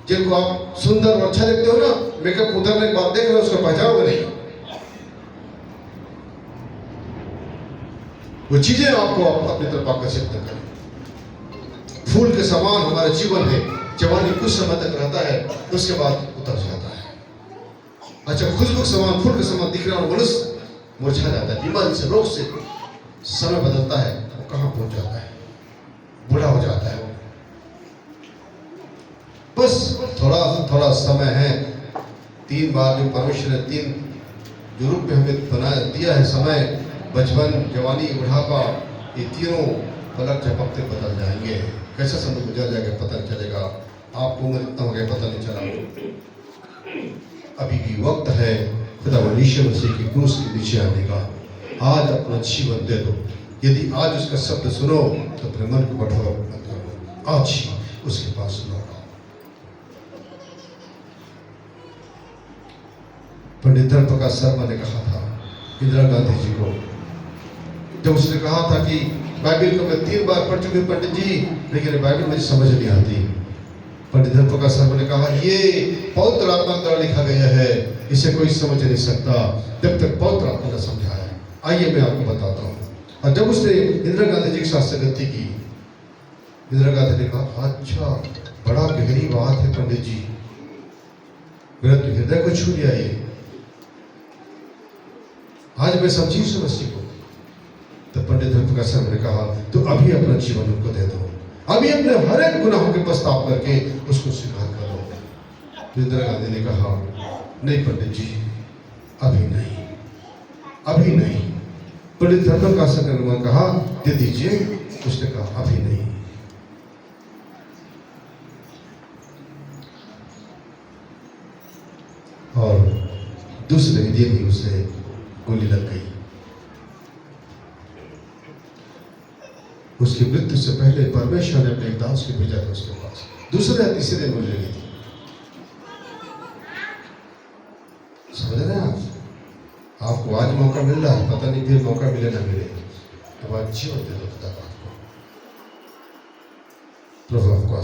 जिनको आप सुंदर और अच्छा देखते हो ना, मेकअप उतरने के बाद देख रहे हो उसको पहचानोगे नहीं। वो चीजें आपको अपनी तरफ आकर्षित न करें। फूल के समान हमारा जीवन है, जवानी कुछ समय तक रहता है, उसके बाद उतर जाता है। अच्छा, खुशबू के समान, फूल के समान दिख रहा मनुष्य मुरझा जाता है, बीमारी से, रोग से। समय बदलता है, वो कहाँ पहुंच जाता है, बूढ़ा हो जाता है। बस थोड़ा थोड़ा समय है। 3 बार जो परमेश्वर ने 3 जो रूप में हमें बना दिया है समय, बचपन, जवानी, बुढ़ापा, ये तीनों पलक झपकते बदल जाएंगे। कैसा समय गुजर जाएगा पता नहीं चलेगा। आपको उम्र इतना हो गया पता नहीं चला। अभी भी वक्त है खुदा यीशु मसीह की क्रूस के नीचे आने का। आज अपना जीवन दे दो। यदि आज उसका शब्द सुनो तो अपने मन को कठोर मत करो। आज ही उसके पास लौटो। पंडित धर्मप्रकाश शर्मा ने कहा था इंदिरा गांधी जी को, जब उसने कहा था कि बाइबल को मैं 3 बार पढ़ चुकी पंडित जी, लेकिन बाइबल मुझे समझ नहीं आती। पंडित धर्मप्रकाश शर्मा ने कहा ये पवित्र आत्मा द्वारा लिखा गया है, इसे कोई समझ नहीं सकता जब तक पवित्र आत्मा ने समझाया। आइए मैं आपको बताता हूँ। और जब उसने इंदिरा गांधी जी के साथ संगति की, इंदिरा गांधी ने कहा अच्छा बड़ा गहरी बात है पंडित जी, मेरा तो हृदय को छू लिया ये। आज मैं समझी समस्या को। तो पंडित धर्मप्रकाश शर्मा ने कहा तो अभी अपना जीवन उनको दे दो, अभी अपने हर एक गुनाहों के पछतावा करके उसको स्वीकार कर लो। तो इंदिरा गांधी ने कहा नहीं पंडित जी, अभी नहीं, अभी नहीं। पंडित धर्मप्रकाश शर्मा ने कहा दे दीजिए। उसने कहा अभी नहीं। और दूसरे दिन ही उसे गोली लग गई। उसकी मृत्यु से पहले परमेश्वर ने अपने एक दास को भेजा था उसके पास। दूसरे या तीसरे दिन गोली लगी थी। समझ रहे हैं आप? आपको आज मौका मिल रहा है, पता नहीं फिर मौका मिले ना मिले। तो आज जीवन दे दो खुदा आपको। प्रभु आपको